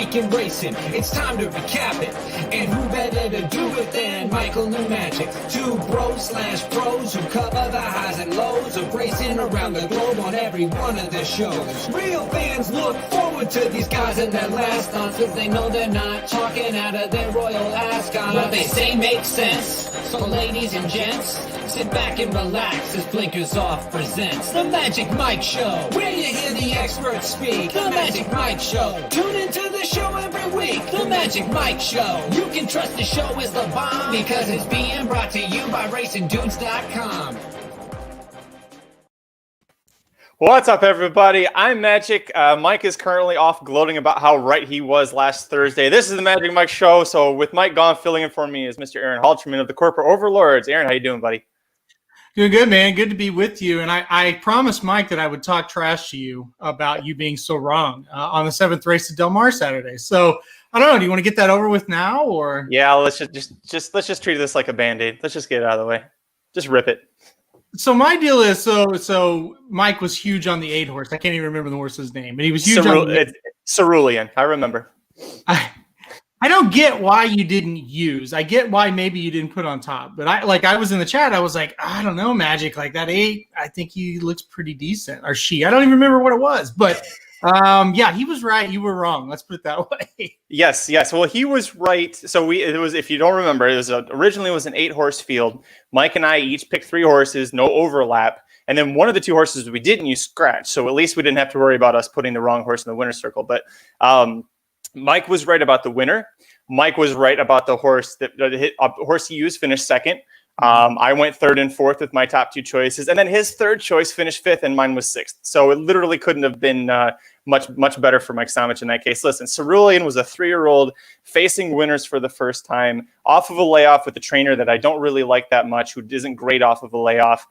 week in racing. It's time to recap it. And who better to do it than Michael and Magic? Two bros/pros who cover the highs and lows of racing around the globe on every one of their shows. Real fans look forward to these guys and their last stunts, cause they know they're not talking out of their royal ascot. What they say makes sense. So ladies and gents, sit back and relax as Blinkers Off presents The Magic Mike Show, where you hear the experts speak. The Magic Mike Show. Tune into the show every week. The Magic Mike Show. You can trust the show is the bomb because it's being brought to you by RacingDudes.com. What's up, everybody? I'm Magic. Mike is currently off gloating about how right he was last Thursday. This is the Magic Mike Show. So with Mike gone, filling in for me is Mr. Aaron Halterman of the Corporate Overlords. Aaron, how you doing, buddy? Doing good, man. Good to be with you. And I promised Mike that I would talk trash to you about you being so wrong on the 7th race at Del Mar Saturday. So I don't know. Do you want to get that over with now, or? Yeah, let's just treat this like a Band-Aid. Let's just get it out of the way. Just rip it. So my deal is, so Mike was huge on the 8 horse. I can't even remember the horse's name, but he was huge on the Cerulean. I remember. I don't get why you didn't use. I get why maybe you didn't put on top, but I was in the chat. I was like, I don't know, Magic, like that 8. I think he looks pretty decent, or she. I don't even remember what it was, but yeah, he was right. You were wrong. Let's put it that way. Yes. Well, he was right. So it was, if you don't remember, originally it was an 8-horse field. Mike and I each picked 3 horses, no overlap. And then one of the 2 horses we didn't use scratch. So at least we didn't have to worry about us putting the wrong horse in the winner's circle. But Mike was right about the winner. Mike was right about the horse horse he used finished second. I went 3rd and 4th with my top 2 choices, and then his 3rd choice finished 5th, and mine was 6th. So it literally couldn't have been much better for Mike Samich in that case. Listen, Cerulean was a 3-year-old facing winners for the first time off of a layoff with a trainer that I don't really like that much, who isn't great off of a layoff.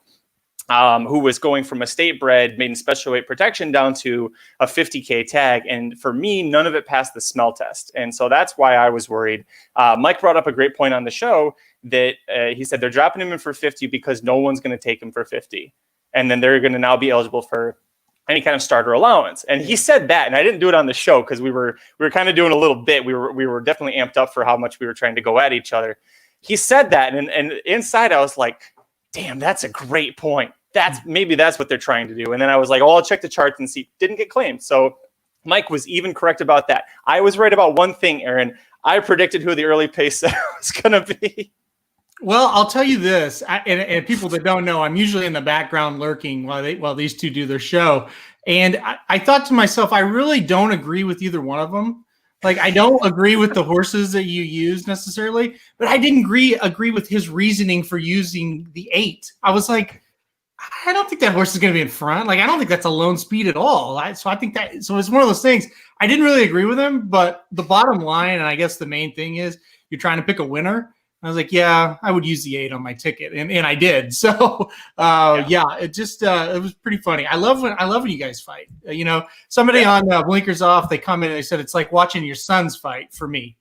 Who was going from a state bred maiden special weight protection down to a 50K tag. And for me, none of it passed the smell test. And so that's why I was worried. Mike brought up a great point on the show that he said they're dropping him in for 50 because no one's going to take him for 50. And then they're going to now be eligible for any kind of starter allowance. And he said that, and I didn't do it on the show because we were kind of doing a little bit. We were definitely amped up for how much we were trying to go at each other. He said that, and inside I was like, damn, that's a great point. Maybe that's what they're trying to do. And then I was like, oh, I'll check the charts and see. Didn't get claimed. So Mike was even correct about that. I was right about one thing, Aaron. I predicted who the early pace setter was going to be. Well, I'll tell you this, and people that don't know, I'm usually in the background lurking while these two do their show. And I thought to myself, I really don't agree with either one of them. Like, I don't agree with the horses that you use necessarily, but I didn't agree with his reasoning for using the 8. I was like, I don't think that horse is going to be in front. Like, I don't think that's a lone speed at all. So it's one of those things. I didn't really agree with him, but the bottom line, and I guess the main thing is, you're trying to pick a winner. I was like, yeah, I would use the 8 on my ticket, and I did. So yeah, it just it was pretty funny. I love when you guys fight. Somebody on Blinkers Off, they commented, they said it's like watching your sons fight for me.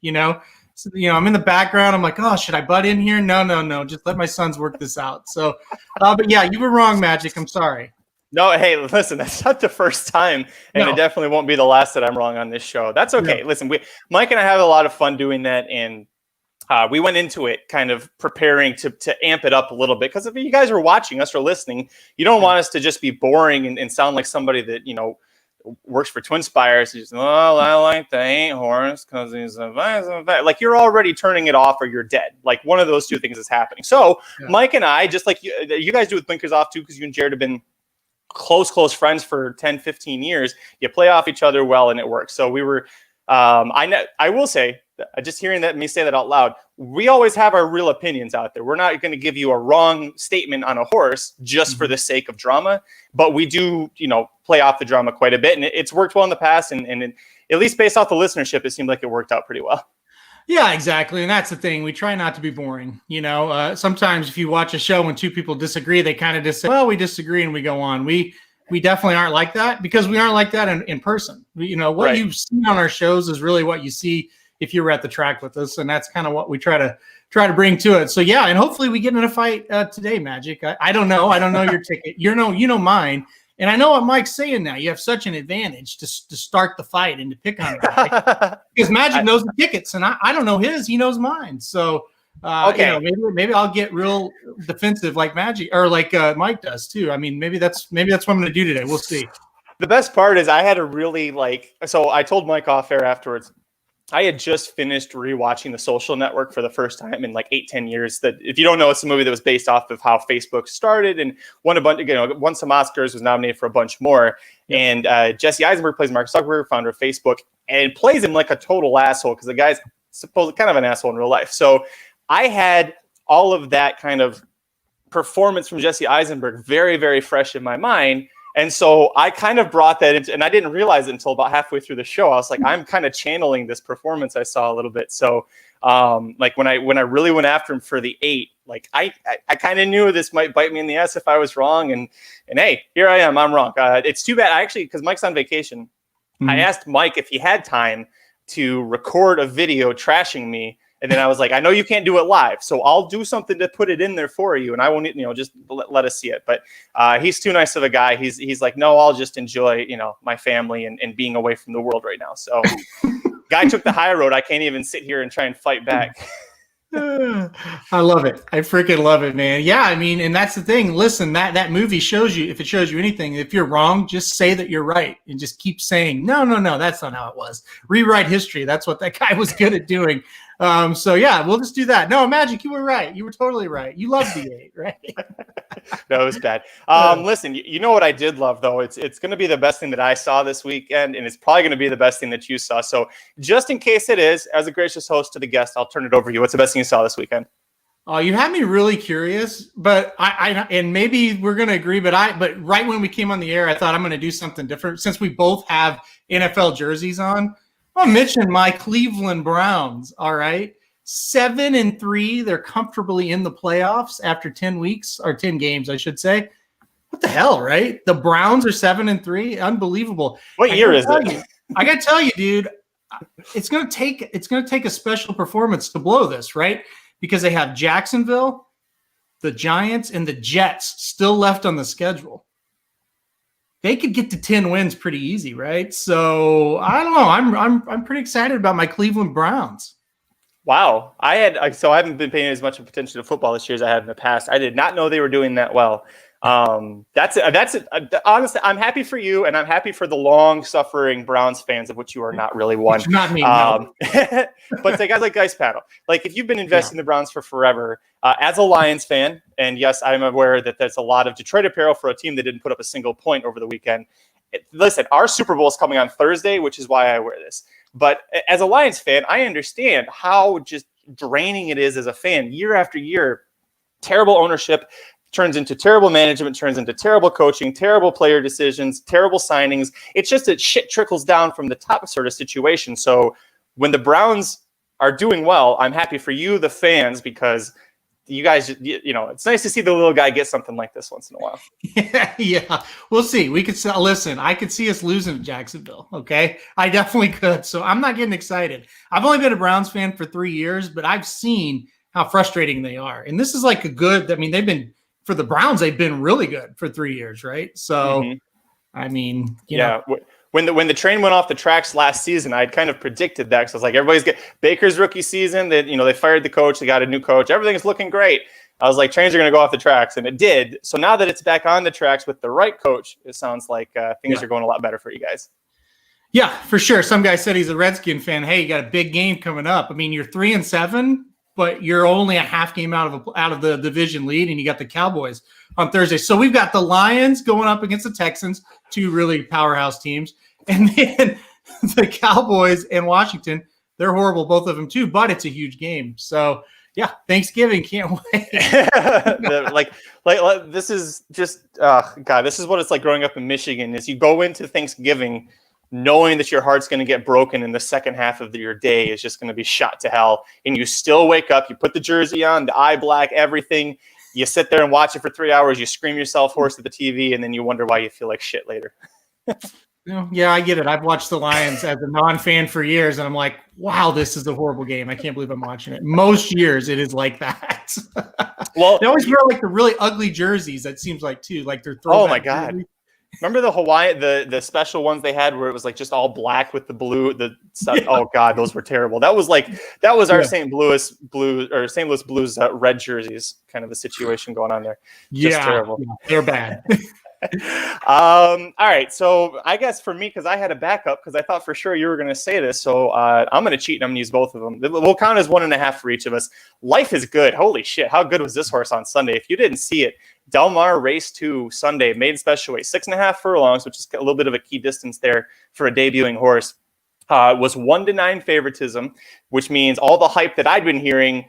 So, I'm in the background. I'm like, oh, should I butt in here? No. Just let my sons work this out. So, but yeah, you were wrong, Magic. I'm sorry. No, hey, listen, that's not the first time, and It definitely won't be the last that I'm wrong on this show. That's okay. No. Listen, Mike and I have a lot of fun doing that, and we went into it kind of preparing to amp it up a little bit, because if you guys are watching us or listening, you don't want us to just be boring and sound like somebody that, works for Twin Spires. Just, I like the 8 horse because he's a like, you're already turning it off or you're dead. Like, one of those 2 things is happening. So Mike and I, just like you guys do with Blinkers Off too, because you and Jared have been close friends for 10, 15 years. You play off each other well, and it works. So we were, I will say, just hearing me say that out loud, we always have our real opinions out there. We're not going to give you a wrong statement on a horse just for the sake of drama, but we do, play off the drama quite a bit, and it's worked well in the past, and at least based off the listenership, it seemed like it worked out pretty well. Yeah, exactly. And that's the thing. We try not to be boring. Sometimes if you watch a show when 2 people disagree, they kind of just say, well, we disagree, and we go on. We definitely aren't like that, because we aren't like that in person. What you've seen on our shows is really what you see if you were at the track with us, and that's kind of what we try to bring to it. So yeah, and hopefully we get in a fight today, Magic. I don't know your ticket. You know mine, And I know what Mike's saying now. You have such an advantage to start the fight and to pick on him because Magic knows the tickets, and I don't know his. He knows mine. So, okay, maybe I'll get real defensive like Magic or like Mike does too. I mean, maybe that's what I'm going to do today. We'll see. The best part is I had a really so I told Mike off air afterwards. I had just finished rewatching The Social Network for the first time in 8-10 years. That, if you don't know, it's a movie that was based off of how Facebook started and won some Oscars, was nominated for a bunch more. Yep. And Jesse Eisenberg plays Mark Zuckerberg, founder of Facebook, and plays him like a total asshole because the guy's supposedly kind of an asshole in real life. So I had all of that kind of performance from Jesse Eisenberg very, very fresh in my mind. And so I kind of brought that into, and I didn't realize it until about halfway through the show. I was like, I'm kind of channeling this performance I saw a little bit. So when I really went after him for the 8, I kind of knew this might bite me in the ass if I was wrong. And hey, here I am. I'm wrong. It's too bad. Because Mike's on vacation, I asked Mike if he had time to record a video trashing me. And then I was like, I know you can't do it live, so I'll do something to put it in there for you, and I won't, just let us see it. But he's too nice of a guy. He's like, no, I'll just enjoy, my family and being away from the world right now. So, guy took the high road. I can't even sit here and try and fight back. I love it. I freaking love it, man. Yeah, I mean, and that's the thing. Listen, that movie shows you, if it shows you anything, if you're wrong, just say that you're right and just keep saying, no, that's not how it was. Rewrite history. That's what that guy was good at doing. So yeah, we'll just do that. No, Magic, you were right. You were totally right. You loved the 8, right? No, it was bad. Listen, you know what I did love though? It's going to be the best thing that I saw this weekend, and it's probably going to be the best thing that you saw. So just in case it is, as a gracious host to the guest, I'll turn it over to you. What's the best thing you saw this weekend? Oh, you had me really curious, but I and maybe we're going to agree, but right when we came on the air, I thought I'm going to do something different since we both have NFL jerseys on. I'll mention my Cleveland Browns. All right. 7-3. They're comfortably in the playoffs after 10 weeks or 10 games, I should say. What the hell, right? The Browns are 7-3. Unbelievable. What year is it? I got to tell you, dude, it's going to take a special performance to blow this, right? Because they have Jacksonville, the Giants, and the Jets still left on the schedule. They could get to 10 wins pretty easy, right? So I don't know. I'm pretty excited about my Cleveland Browns. Wow. I haven't been paying as much attention to football this year as I have in the past. I did not know they were doing that well. Honestly, I'm happy for you, and I'm happy for the long-suffering Browns fans, of which you are not really one. Not me, no. But the guys like Guys Paddle, if you've been investing in the Browns for forever, as a Lions fan, and yes, I'm aware that there's a lot of Detroit apparel for a team that didn't put up a single point over the weekend. Listen, our Super Bowl is coming on Thursday, which is why I wear this. But as a Lions fan, I understand how just draining it is as a fan year after year. Terrible ownership turns into terrible management, turns into terrible coaching, terrible player decisions, terrible signings. It's just that shit trickles down from the top sort of situation. So when the Browns are doing well, I'm happy for you, the fans, because you guys, it's nice to see the little guy get something like this once in a while. Yeah. We'll see. We could listen. I could see us losing to Jacksonville. Okay, I definitely could. So I'm not getting excited. I've only been a Browns fan for 3 years, but I've seen how frustrating they are. And this is like for the Browns, they've been really good for 3 years, right? So, I mean, you know. When the train went off the tracks last season, I'd kind of predicted that because I was like, everybody's get Baker's rookie season. That they fired the coach, they got a new coach, everything's looking great. I was like, trains are going to go off the tracks, and it did. So now that it's back on the tracks with the right coach, it sounds like things are going a lot better for you guys. Yeah, for sure. Some guy said he's a Redskin fan. Hey, you got a big game coming up. I mean, you're 3-7. But you're only a half game out of the division lead, and you got the Cowboys on Thursday. So we've got the Lions going up against the Texans, two really powerhouse teams, and then the Cowboys and Washington. They're horrible, both of them too, but it's a huge game. So yeah, Thanksgiving, can't wait. This is just God. This is what it's like growing up in Michigan. Is you go into Thanksgiving knowing that your heart's going to get broken and the second half of your day is just going to be shot to hell, and you still wake up, you put the jersey on, the eye black, everything, you sit there and watch it for 3 hours, you scream yourself hoarse at the TV, and then you wonder why you feel like shit later. Yeah, I get it. I've watched the Lions as a non-fan for years, and I'm like, wow, this is a horrible game. I can't believe I'm watching it. Most years it is like that. Well, they always wear like the really ugly jerseys, that seems like, too. Like they're throwback. Oh my God. Jerseys. Remember the Hawaii, the special ones they had where it was like just all black with the blue, oh God, those were terrible. That was our St. Louis Blues red jerseys, kind of a situation going on there. Just terrible. Yeah, they're bad. All right. So I guess for me, because I had a backup, because I thought for sure you were going to say this. So I'm going to cheat and I'm going to use both of them. We'll count as 1.5 for each of us. Life is Good. Holy shit. How good was this horse on Sunday? If you didn't see it, Del Mar race 2 Sunday, maiden special weight, 6.5 furlongs, which is a little bit of a key distance there for a debuting horse. Was 1-9 favoritism, which means all the hype that I'd been hearing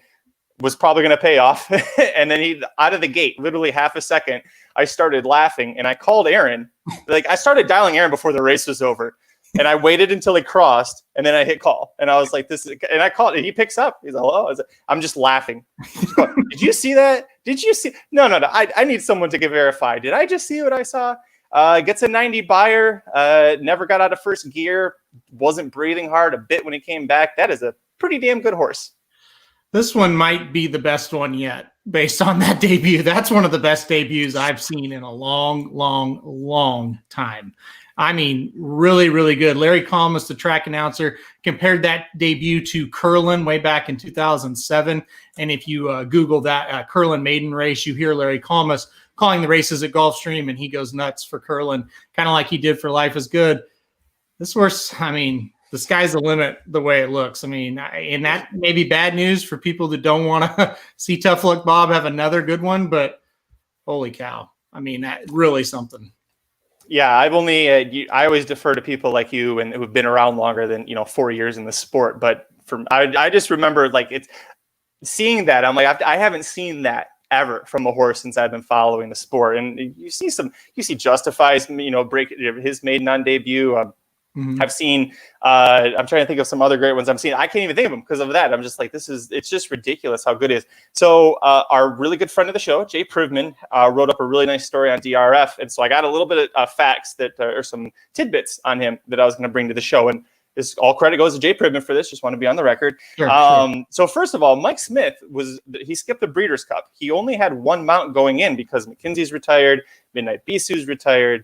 was probably going to pay off. And then he, out of the gate, literally half a second, I started laughing and I called Aaron. Like I started dialing Aaron before the race was over. And I waited until he crossed and then I hit call. And I was like, and I called and he picks up. He's like, hello. I'm just laughing. Did you see that? Did you see? No. I need someone to get verified. Did I just see what I saw? Gets a 90 buyer, never got out of first gear, wasn't breathing hard a bit when he came back. That is a pretty damn good horse. This one might be the best one yet based on that debut. That's one of the best debuts I've seen in a long time. I mean, really, really good. Larry Kalmus, the track announcer, compared that debut to Curlin way back in 2007. And if you Google that Curlin maiden race, you hear Larry Kalmus calling the races at Gulfstream, and he goes nuts for Curlin, kind of like he did for Life is Good. This horse, I mean, the sky's the limit the way it looks. I mean, and that may be bad news for people that don't want to see Tough Luck Bob have another good one, but holy cow. I mean, that really something. Yeah, I've only I always defer to people like you and who've been around longer than 4 years in the sport. But I just remember like it's seeing that. I'm like I haven't seen that ever from a horse since I've been following the sport. And you see Justify's break his maiden on debut. I've seen I'm trying to think of some other great ones I've seen. I can't even think of them because of that. I'm just like, it's just ridiculous how good it is. So our really good friend of the show, Jay Privman, wrote up a really nice story on DRF. And so I got a little bit of facts that or some tidbits on him that I was going to bring to the show. And this all credit goes to Jay Privman for this. Just want to be on the record. Sure. So first of all, Mike Smith he skipped the Breeders' Cup. He only had one mount going in because McKinsey's retired, Midnight Bisu's retired.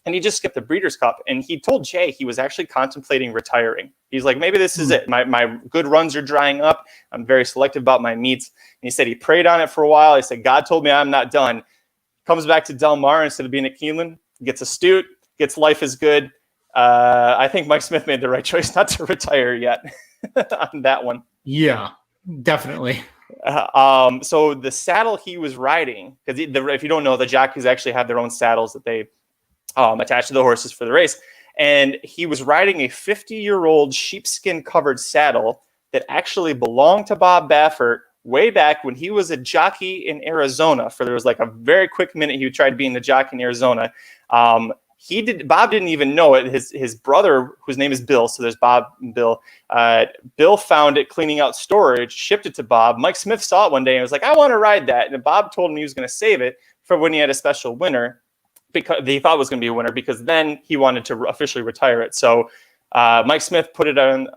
And he just skipped the Breeders' Cup. And he told Jay he was actually contemplating retiring. He's like, maybe this is it. My good runs are drying up. I'm very selective about my meets. And he said he prayed on it for a while. He said, God told me I'm not done. Comes back to Del Mar instead of being at Keeneland. Gets astute. Gets Life is Good. I think Mike Smith made the right choice not to retire yet on that one. Yeah, definitely. So the saddle he was riding, because if you don't know, the jockeys actually have their own saddles that they attached to the horses for the race. And he was riding a 50-year-old sheepskin covered saddle that actually belonged to Bob Baffert way back when he was a jockey in Arizona. There was like a very quick minute he tried being the jockey in Arizona. Bob didn't even know it. His brother, whose name is Bill, so there's Bob and Bill. Bill found it cleaning out storage, shipped it to Bob. Mike Smith saw it one day and was like, I want to ride that. And Bob told him he was going to save it for when he had a special winner, because he thought it was going to be a winner, because then he wanted to officially retire it. So Mike Smith put it on,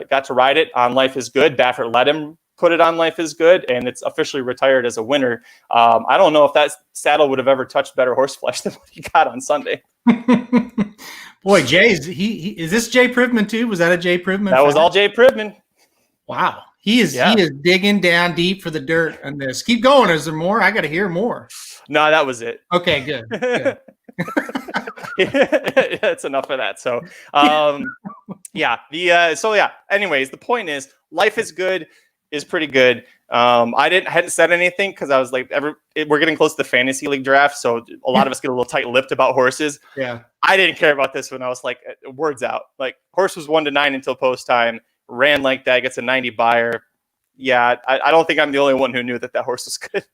got to ride it on Life is Good. Baffert let him put it on Life is Good, and it's officially retired as a winner. I don't know if that saddle would have ever touched better horse flesh than what he got on Sunday. Boy, Jay, is this Jay Privman too? Was that a Jay Privman? That was all Jay Privman. Wow. He is digging down deep for the dirt on this. Keep going. Is there more? I got to hear more. No, that was it. Okay, good. That's enough of that. So, anyways, the point is Life is Good is pretty good. I hadn't said anything because I was like, we're getting close to the fantasy league draft. So a lot of us get a little tight-lipped about horses. Yeah. I didn't care about this one. I was like, words out. Like horse was 1-9 until post time, ran like that, gets a 90 buyer. Yeah. I don't think I'm the only one who knew that horse was good.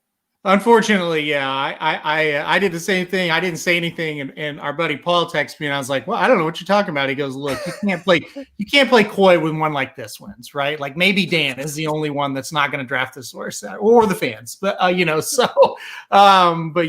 Unfortunately, yeah, I did the same thing. I didn't say anything, and our buddy Paul texted me, and I was like, "Well, I don't know what you're talking about." He goes, "Look, you can't play coy when one like this wins, right? Like maybe Dan is the only one that's not going to draft this horse, or the fans, but but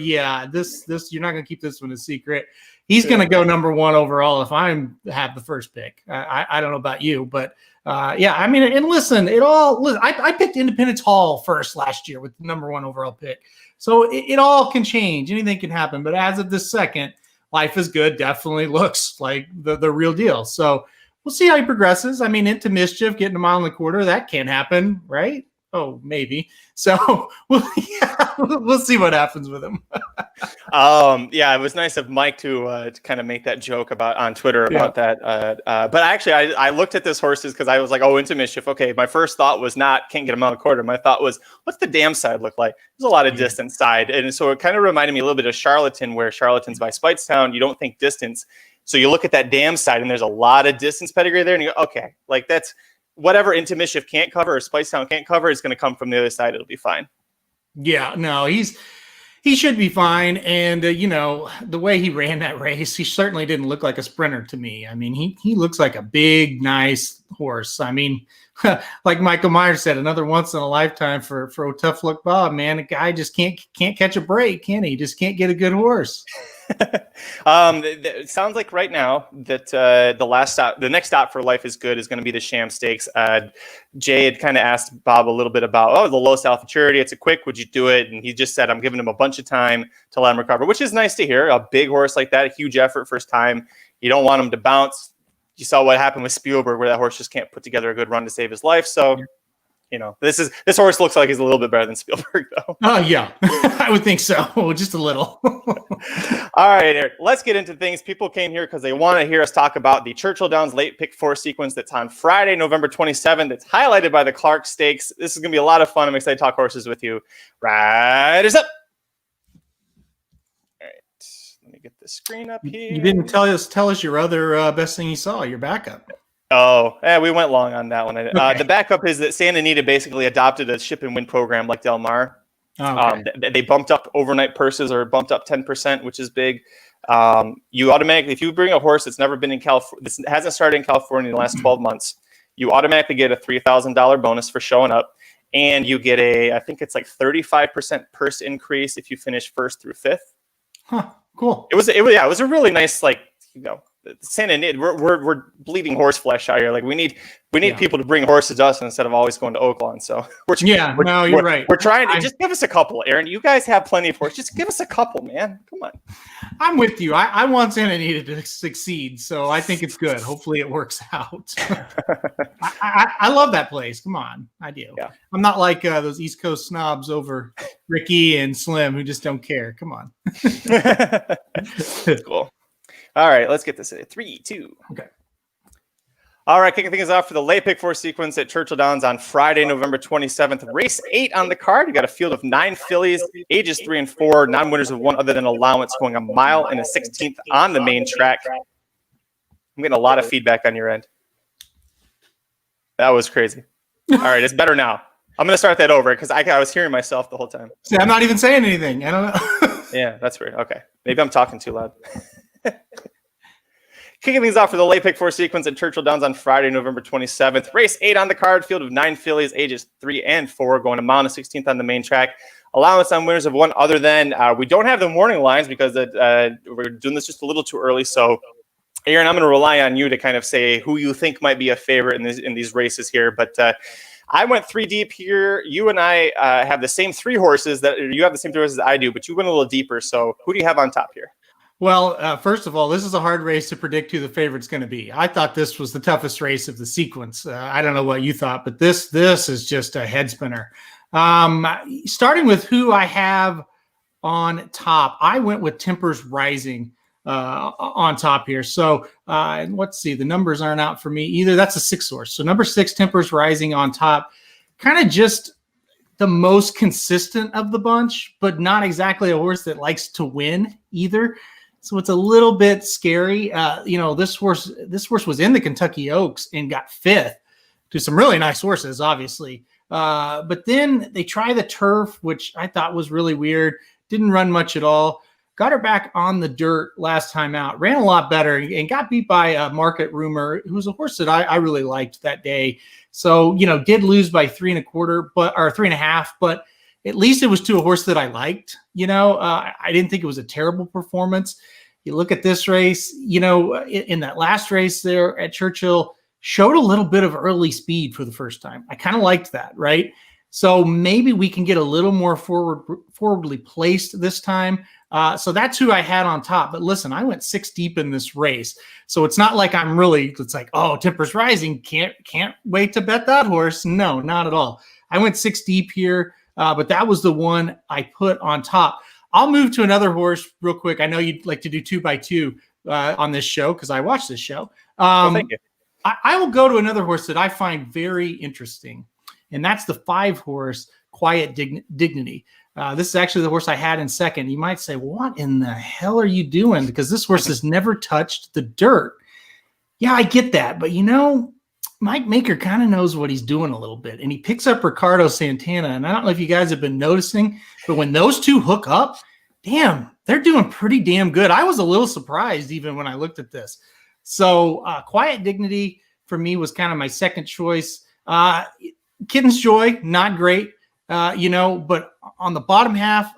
yeah, this you're not going to keep this one a secret. He's going to go number 1 overall if I have the first pick. I don't know about you, but I mean, and listen, I picked Independence Hall first last year with the number 1 overall pick. So it all can change. Anything can happen. But as of this second, Life is Good definitely looks like the real deal. So we'll see how he progresses. I mean, Into Mischief, getting a 1.25 miles, that can't happen, right? Oh, maybe. So we'll see what happens with him. Yeah, it was nice of Mike to kind of make that joke on Twitter about that. But actually, I looked at this horses because I was like, oh, Into Mischief. Okay, my first thought was not can't get him on a quarter. My thought was, what's the dam side look like? There's a lot of distance side, and so it kind of reminded me a little bit of Charlatan, where Charlatan's by Speightstown. You don't think distance, so you look at that dam side, and there's a lot of distance pedigree there, and you go, okay, like that's whatever Into Mischief can't cover or Speightstown can't cover is going to come from the other side. It'll be fine. Yeah, no, he should be fine. And, the way he ran that race, he certainly didn't look like a sprinter to me. I mean, he looks like a big, nice horse. I mean, like Michael Myers said, another once in a lifetime for Tough Luck Bob, man. A guy just can't catch a break, can he? Just can't get a good horse. It sounds like right now that the next stop for Life is Good is going to be the Sham Stakes. Jay had kind of asked Bob a little bit about, the low self maturity. It's a quick, would you do it? And he just said, I'm giving him a bunch of time to let him recover, which is nice to hear. A big horse like that, a huge effort first time. You don't want him to bounce. You saw what happened with Spielberg, where that horse just can't put together a good run to save his life. So, this horse looks like he's a little bit better than Spielberg, though. Oh, yeah. I would think so. Just a little. All right, Eric, let's get into things. People came here because they want to hear us talk about the Churchill Downs late pick 4 sequence that's on Friday, November 27th. It's highlighted by the Clark Stakes. This is going to be a lot of fun. I'm excited to talk horses with you. Riders up. All right, let me get the screen up here. You didn't tell us your other best thing you saw, your backup. Oh, we went long on that one. Okay. The backup is that Santa Anita basically adopted a ship and win program like Del Mar. Okay. They bumped up overnight purses, or bumped up 10%, which is big. You automatically, if you bring a horse that's never been in California, this hasn't started in California in the last 12 months, you automatically get a $3,000 bonus for showing up, and you get I think it's like 35% purse increase if you finish 1st through 5th. Huh. Cool. It was a really nice, Santa Anita, we're bleeding horse flesh out here. Like we need people to bring horses to us instead of always going to Oakland. So you're right. We're trying to just give us a couple, Aaron. You guys have plenty of horses. Just give us a couple, man. Come on. I'm with you. I want Santa Anita to succeed, so I think it's good. Hopefully it works out. I love that place. Come on, I do. Yeah. I'm not like those East Coast snobs over Ricky and Slim who just don't care. Come on. Cool. All right, let's get this in. 3, 2. Okay. All right, kicking things off for the late pick 4 sequence at Churchill Downs on Friday, November 27th. Race 8 on the card. You got a field of 9 fillies, ages 3 and 4, non-winners of one other than allowance, going 1 mile and a 16th on the main track. I'm getting a lot of feedback on your end. That was crazy. All right, it's better now. I'm going to start that over because I was hearing myself the whole time. See, I'm not even saying anything. I don't know. Yeah, that's weird. Okay, maybe I'm talking too loud. Kicking things off for the late pick 4 sequence at Churchill Downs on Friday, November 27th. Race 8 on the card, field of 9 fillies, ages 3 and 4, going 1 mile and 16th on the main track. Allowance on winners of one other than. We don't have the morning lines because we're doing this just a little too early. So, Aaron, I'm going to rely on you to kind of say who you think might be a favorite in these races here. But I went 3 deep here. You and I have the same 3 horses you have the same 3 horses I do, but you went a little deeper. So, who do you have on top here? Well, first of all, this is a hard race to predict who the favorite's going to be. I thought this was the toughest race of the sequence. I don't know what you thought, but this is just a head spinner. Starting with who I have on top, I went with Tempers Rising on top here. So let's see, the numbers aren't out for me either. That's a 6 horse. So number 6, Tempers Rising on top, kind of just the most consistent of the bunch, but not exactly a horse that likes to win either. So it's a little bit scary. This horse was in the Kentucky Oaks and got 5th to some really nice horses, obviously. But then they try the turf, which I thought was really weird. Didn't run much at all. Got her back on the dirt last time out. Ran a lot better and got beat by Market Rumor, who's a horse that I really liked that day. So, did lose by 3.25, or 3.5, but at least it was to a horse that I liked. I didn't think it was a terrible performance. You look at this race, in that last race there at Churchill, showed a little bit of early speed for the first time. I kind of liked that, right? So maybe we can get a little more forwardly placed this time. So that's who I had on top. But listen, I went 6 deep in this race. So it's not like it's like, oh, Temper's Rising. Can't wait to bet that horse. No, not at all. I went 6 deep here, but that was the one I put on top. I'll move to another horse real quick. I know you'd like to do 2 by 2 on this show because I watch this show. Thank you. I will go to another horse that I find very interesting, and that's the 5 horse Quiet Dignity. This is actually the horse I had in second. You might say, what in the hell are you doing? Because this horse has never touched the dirt. Yeah, I get that. But, Mike Maker kind of knows what he's doing a little bit. And he picks up Ricardo Santana. And I don't know if you guys have been noticing, but when those two hook up, damn, they're doing pretty damn good. I was a little surprised even when I looked at this. So Quiet Dignity for me was kind of my second choice. Kitten's Joy, not great, but on the bottom half,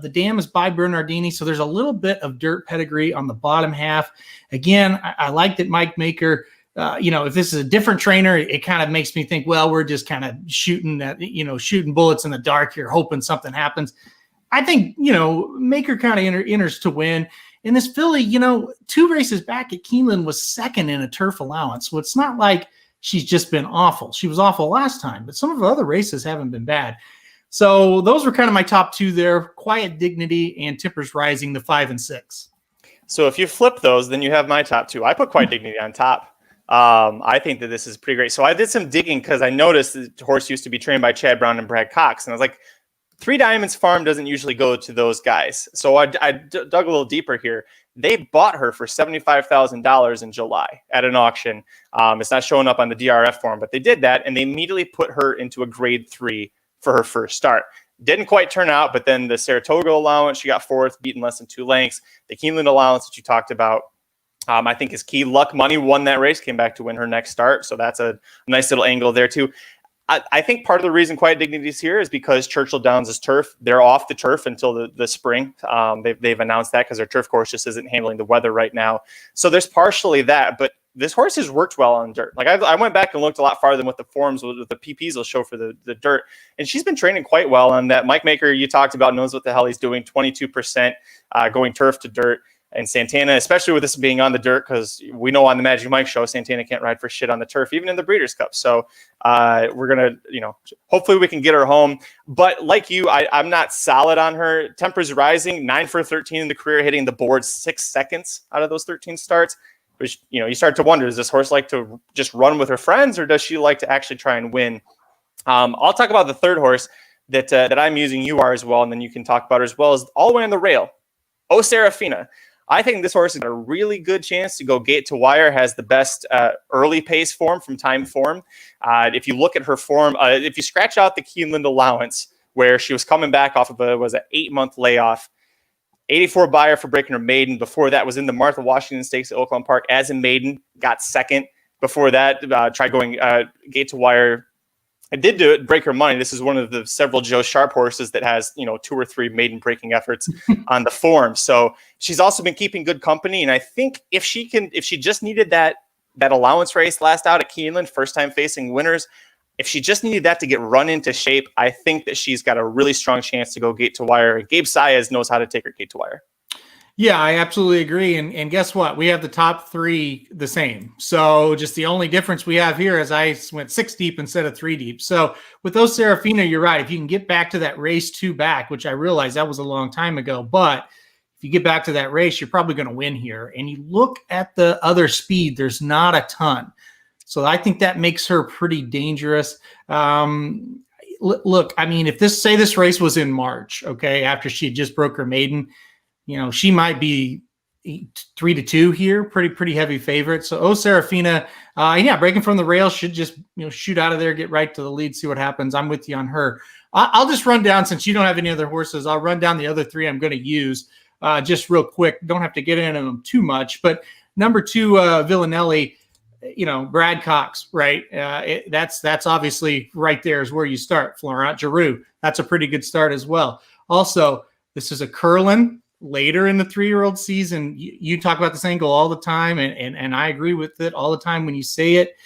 the dam is by Bernardini. So there's a little bit of dirt pedigree on the bottom half. Again, I like that Mike Maker, if this is a different trainer, it kind of makes me think, well, we're just kind of shooting bullets in the dark here, hoping something happens. I think, Maker kind of enters to win. And this filly, 2 races back at Keeneland was second in a turf allowance. So it's not like she's just been awful. She was awful last time, but some of her other races haven't been bad. So those were kind of my top 2 there, Quiet Dignity and Temper's Rising, the 5 and 6. So if you flip those, then you have my top 2. I put Quiet Dignity on top. I think that this is pretty great. So I did some digging because I noticed the horse used to be trained by Chad Brown and Brad Cox. And I was like, 3 Diamonds Farm doesn't usually go to those guys. So I dug a little deeper here. They bought her for $75,000 in July at an auction. It's not showing up on the DRF form, but they did that, and they immediately put her into a grade 3 for her first start. Didn't quite turn out, but then the Saratoga allowance, she got 4th, beaten less than 2 lengths. The Keeneland allowance that you talked about, I think is key. Luck Money won that race, came back to win her next start. So that's a nice little angle there too. I think part of the reason Quiet Dignity is here is because Churchill Downs is turf. They're off the turf until the spring. They've announced that because their turf course just isn't handling the weather right now. So there's partially that, but this horse has worked well on dirt. Like I went back and looked a lot farther than what the forms with the PPs will show for the dirt. And she's been training quite well on that. Mike Maker, you talked about, knows what the hell he's doing, 22% going turf to dirt. And Santana, especially with this being on the dirt, because we know on the Magic Mike show, Santana can't ride for shit on the turf, even in the Breeders' Cup. So we're going to, hopefully we can get her home. But like you, I'm not solid on her. Temper's Rising, 9 for 13 in the career, hitting the board 6 seconds out of those 13 starts. Which, you start to wonder, does this horse like to just run with her friends, or does she like to actually try and win? I'll talk about the third horse that I'm using. You are as well, and then you can talk about her as well, as all the way on the rail. Oh, Serafina. I think this horse has got a really good chance to go gate to wire, has the best early pace form from time form. If you look at her form, if you scratch out the Keeneland allowance, where she was coming back off of an 8-month layoff, 84 buyer for breaking her maiden. Before that was in the Martha Washington Stakes at Oakland Park as a maiden, got second. Before that, tried going gate to wire. I did do it, break her money. This is one of the several Joe Sharp horses that has, 2 or 3 maiden breaking efforts on the form. So she's also been keeping good company. And I think if she just needed that allowance race last out at Keeneland, first time facing winners, if she just needed that to get run into shape, I think that she's got a really strong chance to go gate to wire. Gabe Saez knows how to take her gate to wire. Yeah, I absolutely agree. And guess what? We have the top 3 the same. So just the only difference we have here is I went 6 deep instead of 3 deep. So with those Serafina, you're right. If you can get back to that race 2 back, which I realize that was a long time ago, but if you get back to that race, you're probably going to win here. And you look at the other speed, there's not a ton. So I think that makes her pretty dangerous. Look, I mean, if this race was in March, okay, after she just broke her maiden, she might be 3-2 here, pretty heavy favorite. So, Oh, Serafina, breaking from the rail should just, shoot out of there, get right to the lead, see what happens. I'm with you on her. I'll just run down, since you don't have any other horses, I'll run down the other 3 I'm going to use just real quick. Don't have to get into them too much. But number 2, Villanelli, Brad Cox, right? That's obviously right there is where you start. Florent Giroux, that's a pretty good start as well. Also, this is a Curlin later in the 3-year-old season. You talk about this angle all the time, and I agree with it all the time when you say it.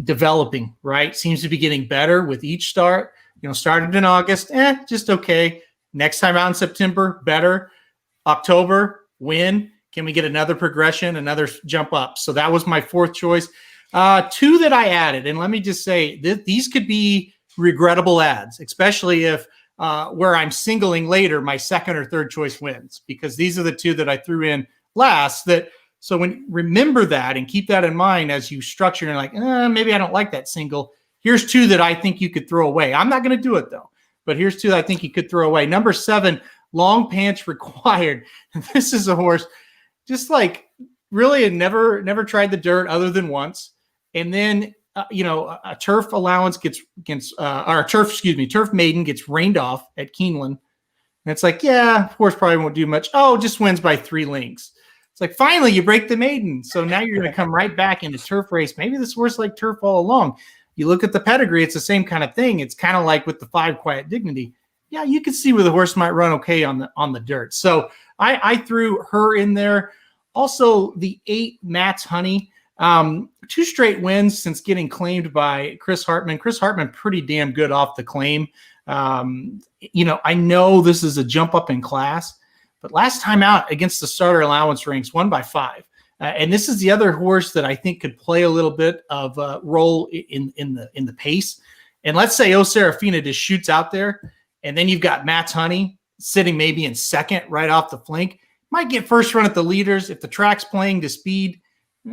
developing, right? Seems to be getting better with each start. Started in August, just okay. Next time out in September, better. October, win. Can we get another progression, another jump up? So that was my fourth choice. Two that I added, and let me just say these could be regrettable ads, especially if where I'm singling later my second or third choice wins, because these are the two that I threw in last. So remember that and keep that in mind as you structure. You're like, maybe I don't like that single. Here's two that I think you could throw away. I'm not going to do it though, but here's two that I think you could throw away. Number 7, long pants required. This is a horse just like really had never tried the dirt other than once. And then, a turf allowance turf maiden gets rained off at Keeneland. And it's like, horse probably won't do much. Oh, just wins by 3 lengths. It's like, finally, you break the maiden. So now you're going to come right back into turf race. Maybe this horse liked turf all along. You look at the pedigree, it's the same kind of thing. It's kind of like with the 5 Quiet Dignity. Yeah, you can see where the horse might run okay on the dirt. So I threw her in there. Also, the 8 Matt's Honey. 2 straight wins since getting claimed by Chris Hartman. Chris Hartman pretty damn good off the claim. I know this is a jump up in class, but last time out against the starter allowance ranks, won by 5. And this is the other horse that I think could play a little bit of a role in the pace. And let's say O Serafina just shoots out there, and then you've got Matt's Honey sitting maybe in second right off the flank. Might get first run at the leaders. If the track's playing to speed,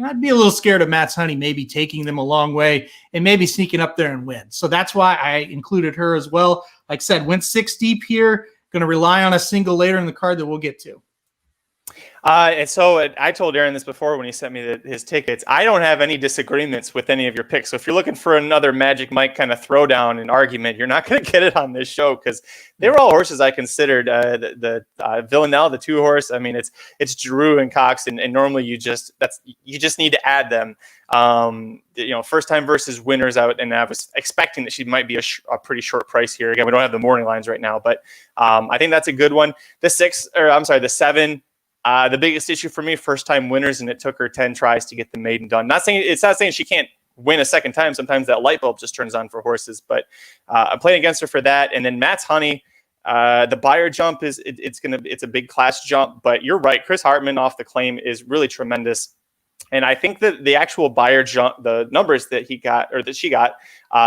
I'd be a little scared of Matt's Honey maybe taking them a long way and maybe sneaking up there and win. So that's why I included her as well. Like I said, went 6 deep here. Going to rely on a single later in the card that we'll get to. And so I told Aaron this before when he sent me his tickets. I don't have any disagreements with any of your picks. So if you're looking for another Magic Mike kind of throwdown and argument, you're not going to get it on this show, because they were all horses I considered. The Villanelle, the 2 horse. I mean, it's Drew and Cox, and normally you just need to add them. First time versus winners out, and I was expecting that she might be a pretty short price here. Again, we don't have the morning lines right now, but I think that's a good one. The 7. The biggest issue for me, first time winners, and it took her 10 tries to get the maiden done. It's not saying she can't win a second time. Sometimes that light bulb just turns on for horses, but I'm playing against her for that. And then Matt's Honey, the buyer jump it's a big class jump, but you're right. Chris Hartman off the claim is really tremendous. And I think that the actual buyer jump, the numbers that he got, or that she got,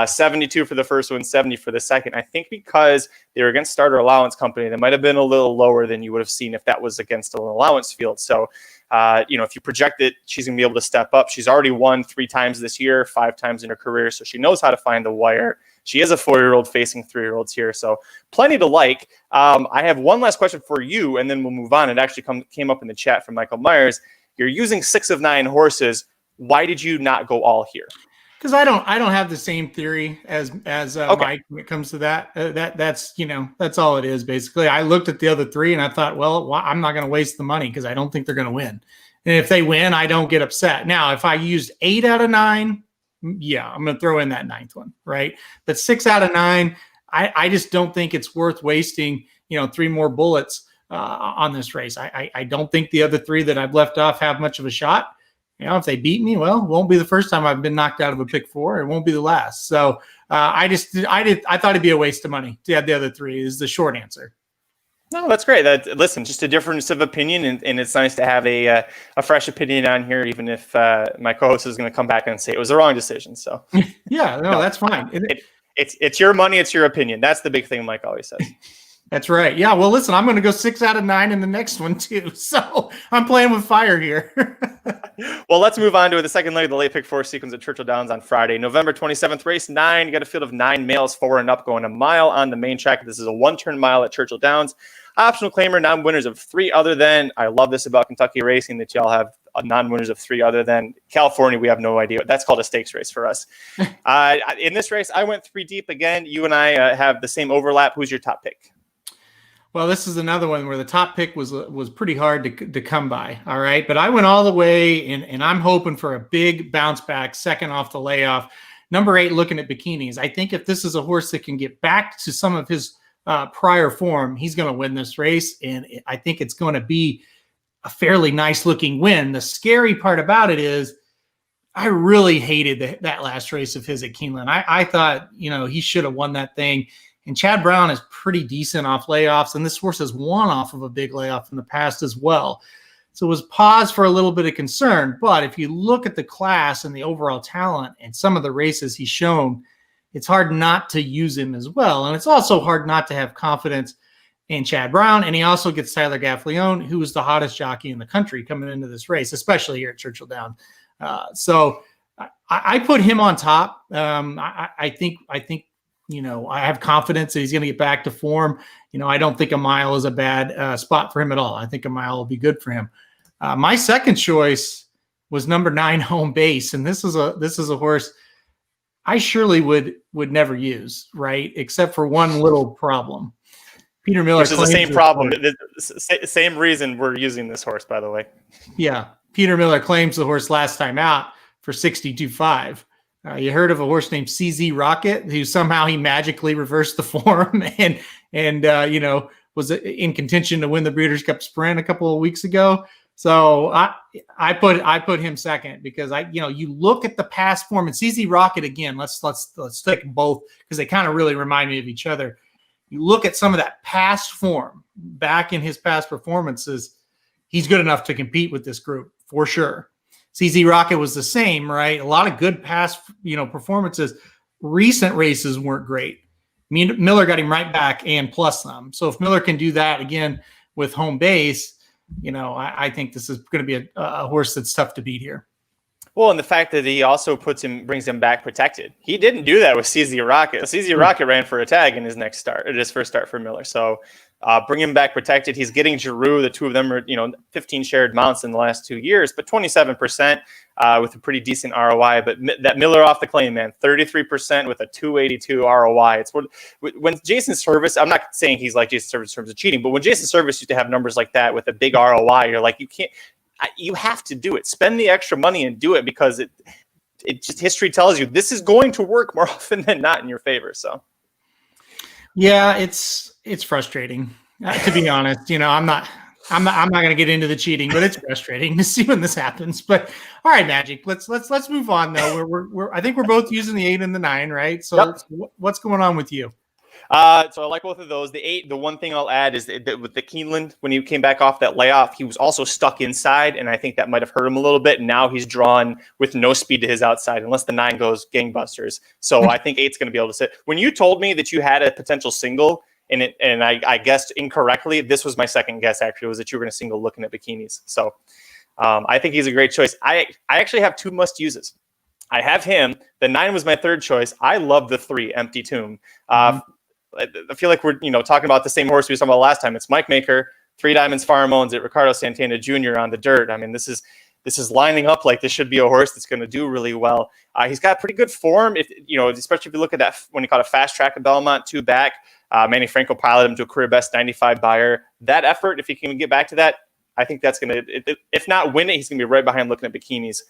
72 for the first one, 70 for the second. I think because they were against starter allowance company, they might have been a little lower than you would have seen if that was against an allowance field. So, if you project it, she's going to be able to step up. She's already won 3 times this year, 5 times in her career. So she knows how to find the wire. She is a 4-year-old facing 3-year-olds here. So plenty to like. I have one last question for you, and then we'll move on. It actually came up in the chat from Michael Myers. You're using 6 of 9 horses. Why did you not go all here? Because I don't have the same theory as Okay. Mike when it comes to that. That's all it is basically. I looked at the other 3 and I thought, well, I'm not going to waste the money because I don't think they're going to win. And if they win, I don't get upset. Now, if I used 8 out of 9, yeah, I'm going to throw in that 9th one, right? But 6 out of 9, I just don't think it's worth wasting 3 more bullets on this race. I don't think the other 3 that I've left off have much of a shot. If they beat me, well, it won't be the first time I've been knocked out of a pick 4. It won't be the last. So I thought it'd be a waste of money to add the other 3 is the short answer. No, that's great. Listen, just a difference of opinion, and it's nice to have a fresh opinion on here, even if my co-host is going to come back and say it was the wrong decision. So yeah, no, that's fine. It's your money, it's your opinion. That's the big thing Mike always says. That's right. Yeah. Well, listen, I'm going to go 6 out of 9 in the next one too. So I'm playing with fire here. Well, let's move on to the second leg of the late pick 4 sequence at Churchill Downs on Friday, November 27th, race 9. You got a field of 9 males, 4 and up, going a mile on the main track. This is a 1-turn mile at Churchill Downs. Optional claimer, non-winners of 3 other than. I love this about Kentucky racing, that y'all have non-winners of 3 other than. California, we have no idea. That's called a stakes race for us. In this race, I went 3 deep again. You and I have the same overlap. Who's your top pick? Well, this is another one where the top pick was pretty hard to come by. All right. But I went all the way, and I'm hoping for a big bounce back, second off the layoff. Number 8, looking at bikinis. I think if this is a horse that can get back to some of his prior form, he's going to win this race. And I think it's going to be a fairly nice looking win. The scary part about it is I really hated that last race of his at Keeneland. I thought, he should have won that thing. And Chad Brown is pretty decent off layoffs, and this horse has won off of a big layoff in the past as well. So it was pause for a little bit of concern. But if you look at the class and the overall talent and some of the races he's shown, it's hard not to use him as well. And it's also hard not to have confidence in Chad Brown. And he also gets Tyler Gaffalione, who is the hottest jockey in the country coming into this race, especially here at Churchill Downs. So I put him on top. I think I have confidence that he's going to get back to form. I don't think a mile is a bad spot for him at all. I think a mile will be good for him. My second choice was number 9, Home Base, and this is a horse I surely would never use, right? Except for one little problem. Peter Miller, which is the same problem. Same reason we're using this horse, by the way. Yeah, Peter Miller claims the horse last time out for 62.5. You heard of a horse named CZ Rocket, who somehow he magically reversed the form and was in contention to win the Breeders' Cup Sprint a couple of weeks ago. So I put him second because you look at the past form, and CZ Rocket again. Let's take both because they kind of really remind me of each other. You look at some of that past form back in his past performances. He's good enough to compete with this group for sure. CZ Rocket was the same, right? A lot of good past, performances. Recent races weren't great. Miller got him right back and plus some. So if Miller can do that again with Home Base, I think this is going to be a horse that's tough to beat here. Well, and the fact that he also brings him back protected. He didn't do that with CZ Rocket. CZ Rocket ran for a tag in his first start for Miller. So bring him back protected. He's getting Giroux. The two of them are, 15 shared mounts in the last 2 years, but 27% with a pretty decent ROI. But that Miller off the claim, man, 33% with a 282 ROI. It's when Jason Service, I'm not saying he's like Jason Service in terms of cheating, but when Jason Service used to have numbers like that with a big ROI, you're like, you have to do it. Spend the extra money and do it because it just history tells you this is going to work more often than not in your favor. So. Yeah, it's frustrating to be honest. I'm not going to get into the cheating, but it's frustrating to see when this happens. But all right, Magic, let's move on though. I think we're both using the 8 and the 9, right? So yep. What's going on with you? So I like both of those. The 8, the one thing I'll add is that with the Keeneland, when he came back off that layoff, he was also stuck inside, and I think that might have hurt him a little bit. And now he's drawn with no speed to his outside, unless the 9 goes gangbusters. So I think 8's going to be able to sit. When you told me that you had a potential single, and I guessed incorrectly, this was my second guess. Actually, was that you were going to single looking at bikinis. So I think he's a great choice. I actually have 2 must uses. I have him. The 9 was my third choice. I love the 3, Empty Tomb. I feel like we're talking about the same horse we was talking about last time. It's Mike Maker, 3 Diamonds Farm owns it, Ricardo Santana Jr. on the dirt. I mean, this is lining up like this should be a horse that's going to do really well. He's got pretty good form, especially if you look at that when he caught a fast track at Belmont 2 back. Manny Franco piloted him to a career best 95 buyer. That effort, if he can get back to that, I think that's going to, if not win it, he's going to be right behind looking at bikinis.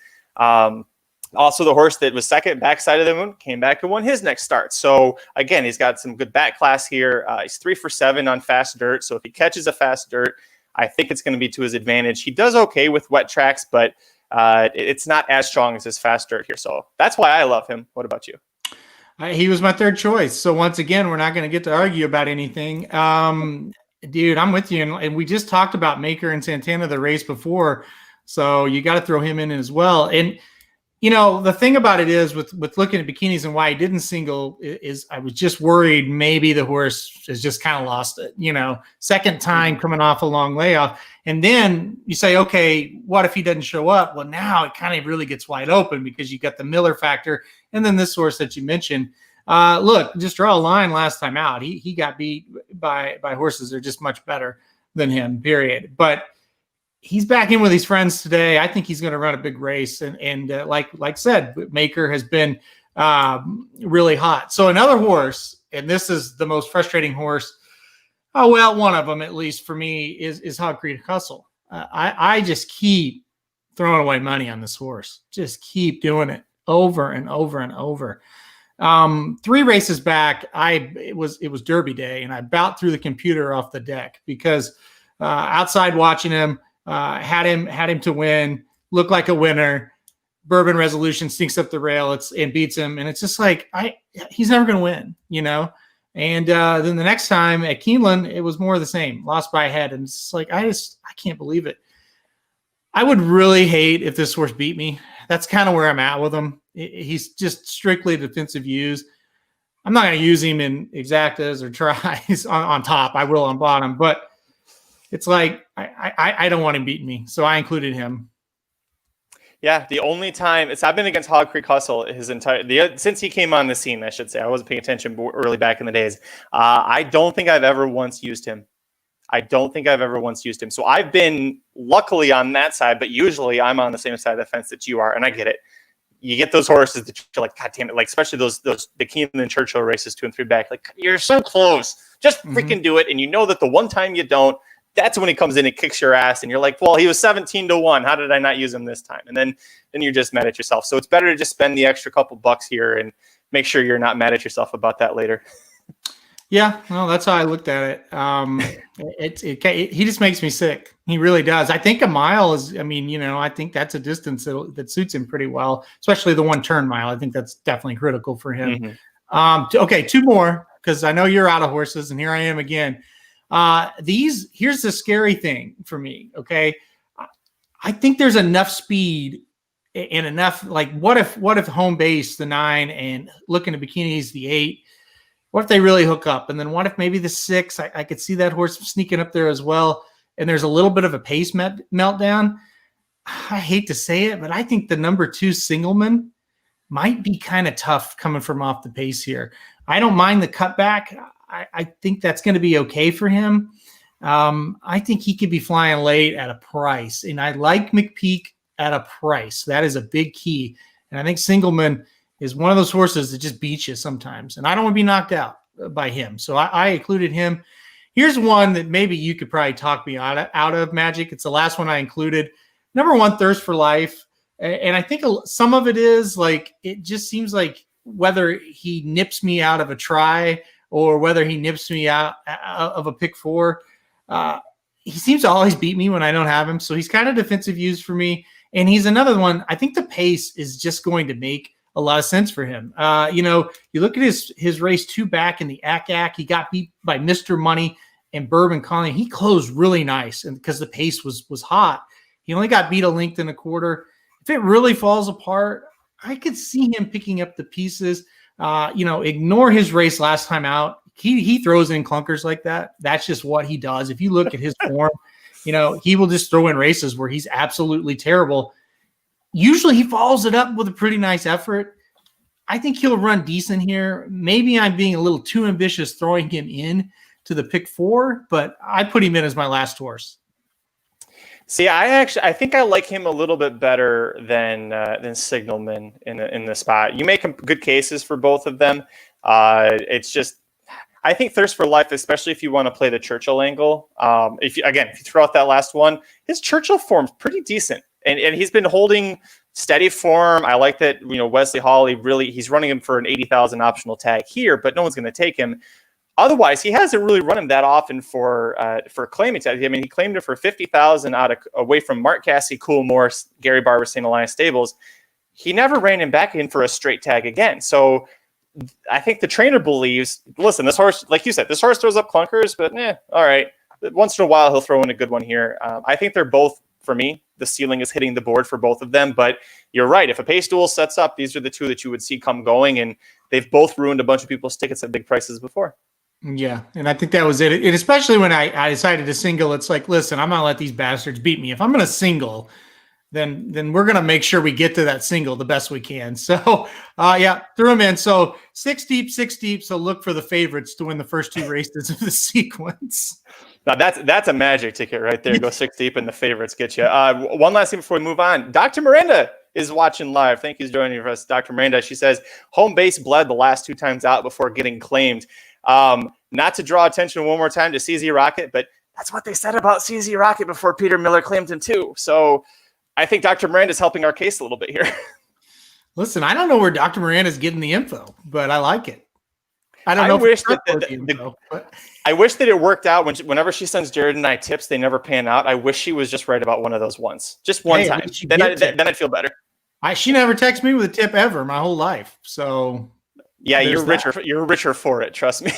Also, the horse that was second, Backside of the Moon, came back and won his next start. So, again, he's got some good back class here. He's 3 for 7 on fast dirt. So, if he catches a fast dirt, I think it's going to be to his advantage. He does okay with wet tracks, but it's not as strong as his fast dirt here. So, that's why I love him. What about you? He was my third choice. So, once again, we're not going to get to argue about anything. Dude, I'm with you. And we just talked about Maker and Santana the race before. So, you got to throw him in as well. And the thing about it is with looking at bikinis and why he didn't single is I was just worried maybe the horse has just kind of lost it, second time coming off a long layoff. And then you say, okay, what if he doesn't show up? Well, now it kind of really gets wide open because you got the Miller factor. And then this horse that you mentioned, look, just draw a line last time out. He got beat by horses that are just much better than him, period. But he's back in with his friends today. I think he's going to run a big race. And like said, Maker has been really hot. So another horse, and this is the most frustrating horse. Oh, well, one of them, at least for me, is Hog Creek Hustle. I just keep throwing away money on this horse. Just keep doing it over and over and over. 3 races back, it was Derby Day, and I about threw the computer off the deck because outside watching him, had him to win, looked like a winner. Bourbon Resolution sneaks up the rail and beats him. And it's just like, he's never going to win, And then the next time at Keeneland, it was more of the same, lost by a head. And it's like, I can't believe it. I would really hate if this horse beat me. That's kind of where I'm at with him. He's just strictly defensive use. I'm not going to use him in exactas or tries on top. I will on bottom, but it's like, I don't want him beating me. So I included him. Yeah, the only time I've been against Hog Creek Hustle since he came on the scene, I should say. I wasn't paying attention early back in the days. I don't think I've ever once used him. So I've been luckily on that side, but usually I'm on the same side of the fence that you are, and I get it. You get those horses that you're like, God damn it, like especially those the Keeneland and Churchill races 2 and 3 back, like you're so close. Just freaking do it, and you know that the one time you don't, that's when he comes in and kicks your ass, and you're like, well, he was 17-1. How did I not use him this time? And then you're just mad at yourself. So it's better to just spend the extra couple bucks here and make sure you're not mad at yourself about that later. Yeah, well, that's how I looked at it. He just makes me sick. He really does. I think a mile is, I think that's a distance that suits him pretty well, especially the 1-turn mile. I think that's definitely critical for him. Okay, 2 more, because I know you're out of horses, and here I am again. Here's the scary thing for me. Okay. I think there's enough speed and enough, like, what if home base, the 9, and looking at bikinis, the 8, what if they really hook up? And then what if maybe the 6, I could see that horse sneaking up there as well. And there's a little bit of a pace meltdown. I hate to say it, but I think the number 2 Singleman might be kind of tough coming from off the pace here. I don't mind the cutback. I think that's going to be okay for him. I think he could be flying late at a price, and I like McPeak at a price. That is a big key. And I think Singleman is one of those horses that just beats you sometimes, and I don't want to be knocked out by him. So I included him. Here's one that maybe you could probably talk me out of, Magic. It's the last one I included. Number 1, Thirst for Life. And I think some of it is like, it just seems like whether he nips me out of a try or whether he nips me out of a pick 4. He seems to always beat me when I don't have him. So he's kind of defensive use for me. And he's another one. I think the pace is just going to make a lot of sense for him. You look at his race 2 back in the ACAC. He got beat by Mr. Money and Bourbon Colony. He closed really nice, and because the pace was hot. He only got beat a length and a quarter. If it really falls apart, I could see him picking up the pieces. Ignore his race last time out. He throws in clunkers like that. That's just what he does. If you look at his form, he will just throw in races where he's absolutely terrible. Usually he follows it up with a pretty nice effort. I think he'll run decent here. Maybe I'm being a little too ambitious throwing him in to the pick 4, but I put him in as my last horse. See, I think I like him a little bit better than Signalman in the spot. You make good cases for both of them. It's just, I think Thirst for Life, especially if you want to play the Churchill angle. If you throw out that last one, his Churchill form's pretty decent, and he's been holding steady form. I like that. Wesley Hawley he's running him for an 80,000 optional tag here, but no one's going to take him. Otherwise, he hasn't really run him that often for claiming tag. He claimed him for 50,000 away from Mark Cassidy, Cool Morse, Gary Barber, St. Elias Stables. He never ran him back in for a straight tag again. So I think the trainer believes, listen, this horse, like you said, this horse throws up clunkers, but all right. Once in a while, he'll throw in a good one here. I think they're both, for me, the ceiling is hitting the board for both of them. But you're right. If a pace duel sets up, these are the 2 that you would see come going, and they've both ruined a bunch of people's tickets at big prices before. Yeah, and I think that was it. And especially when I decided to single, it's like, listen, I'm going to let these bastards beat me. If I'm going to single, then we're going to make sure we get to that single the best we can. So, threw them in. So 6 deep. So look for the favorites to win the first 2 races of the sequence. Now that's a magic ticket right there. Go 6 deep and the favorites get you. One last thing before we move on. Dr. Miranda is watching live. Thank you for joining us, Dr. Miranda. She says, home base bled the last 2 times out before getting claimed. Not to draw attention one more time to CZ Rocket, but that's what they said about CZ Rocket before Peter Miller claimed him too. So I think Dr. Miranda is helping our case a little bit here. Listen, I don't know where Dr. Miranda is getting the info, but I like it. I wish that it worked out whenever she sends Jared and I tips, they never pan out. I wish she was just right about one of those ones, just one time. Then I'd feel better. She never texted me with a tip ever my whole life. So yeah, you're richer. You're richer for it. Trust me.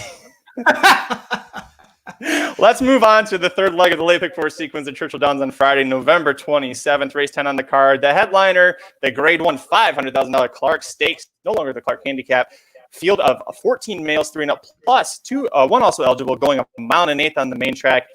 Let's move on to the third leg of the late pick four sequence at Churchill Downs on Friday, November 27th. Race 10 on the card. The headliner, the Grade 1 $500,000 Clark Stakes, no longer the Clark Handicap. Field of 14 males, 3 and up, plus one also eligible, going a mile and an eighth on the main track.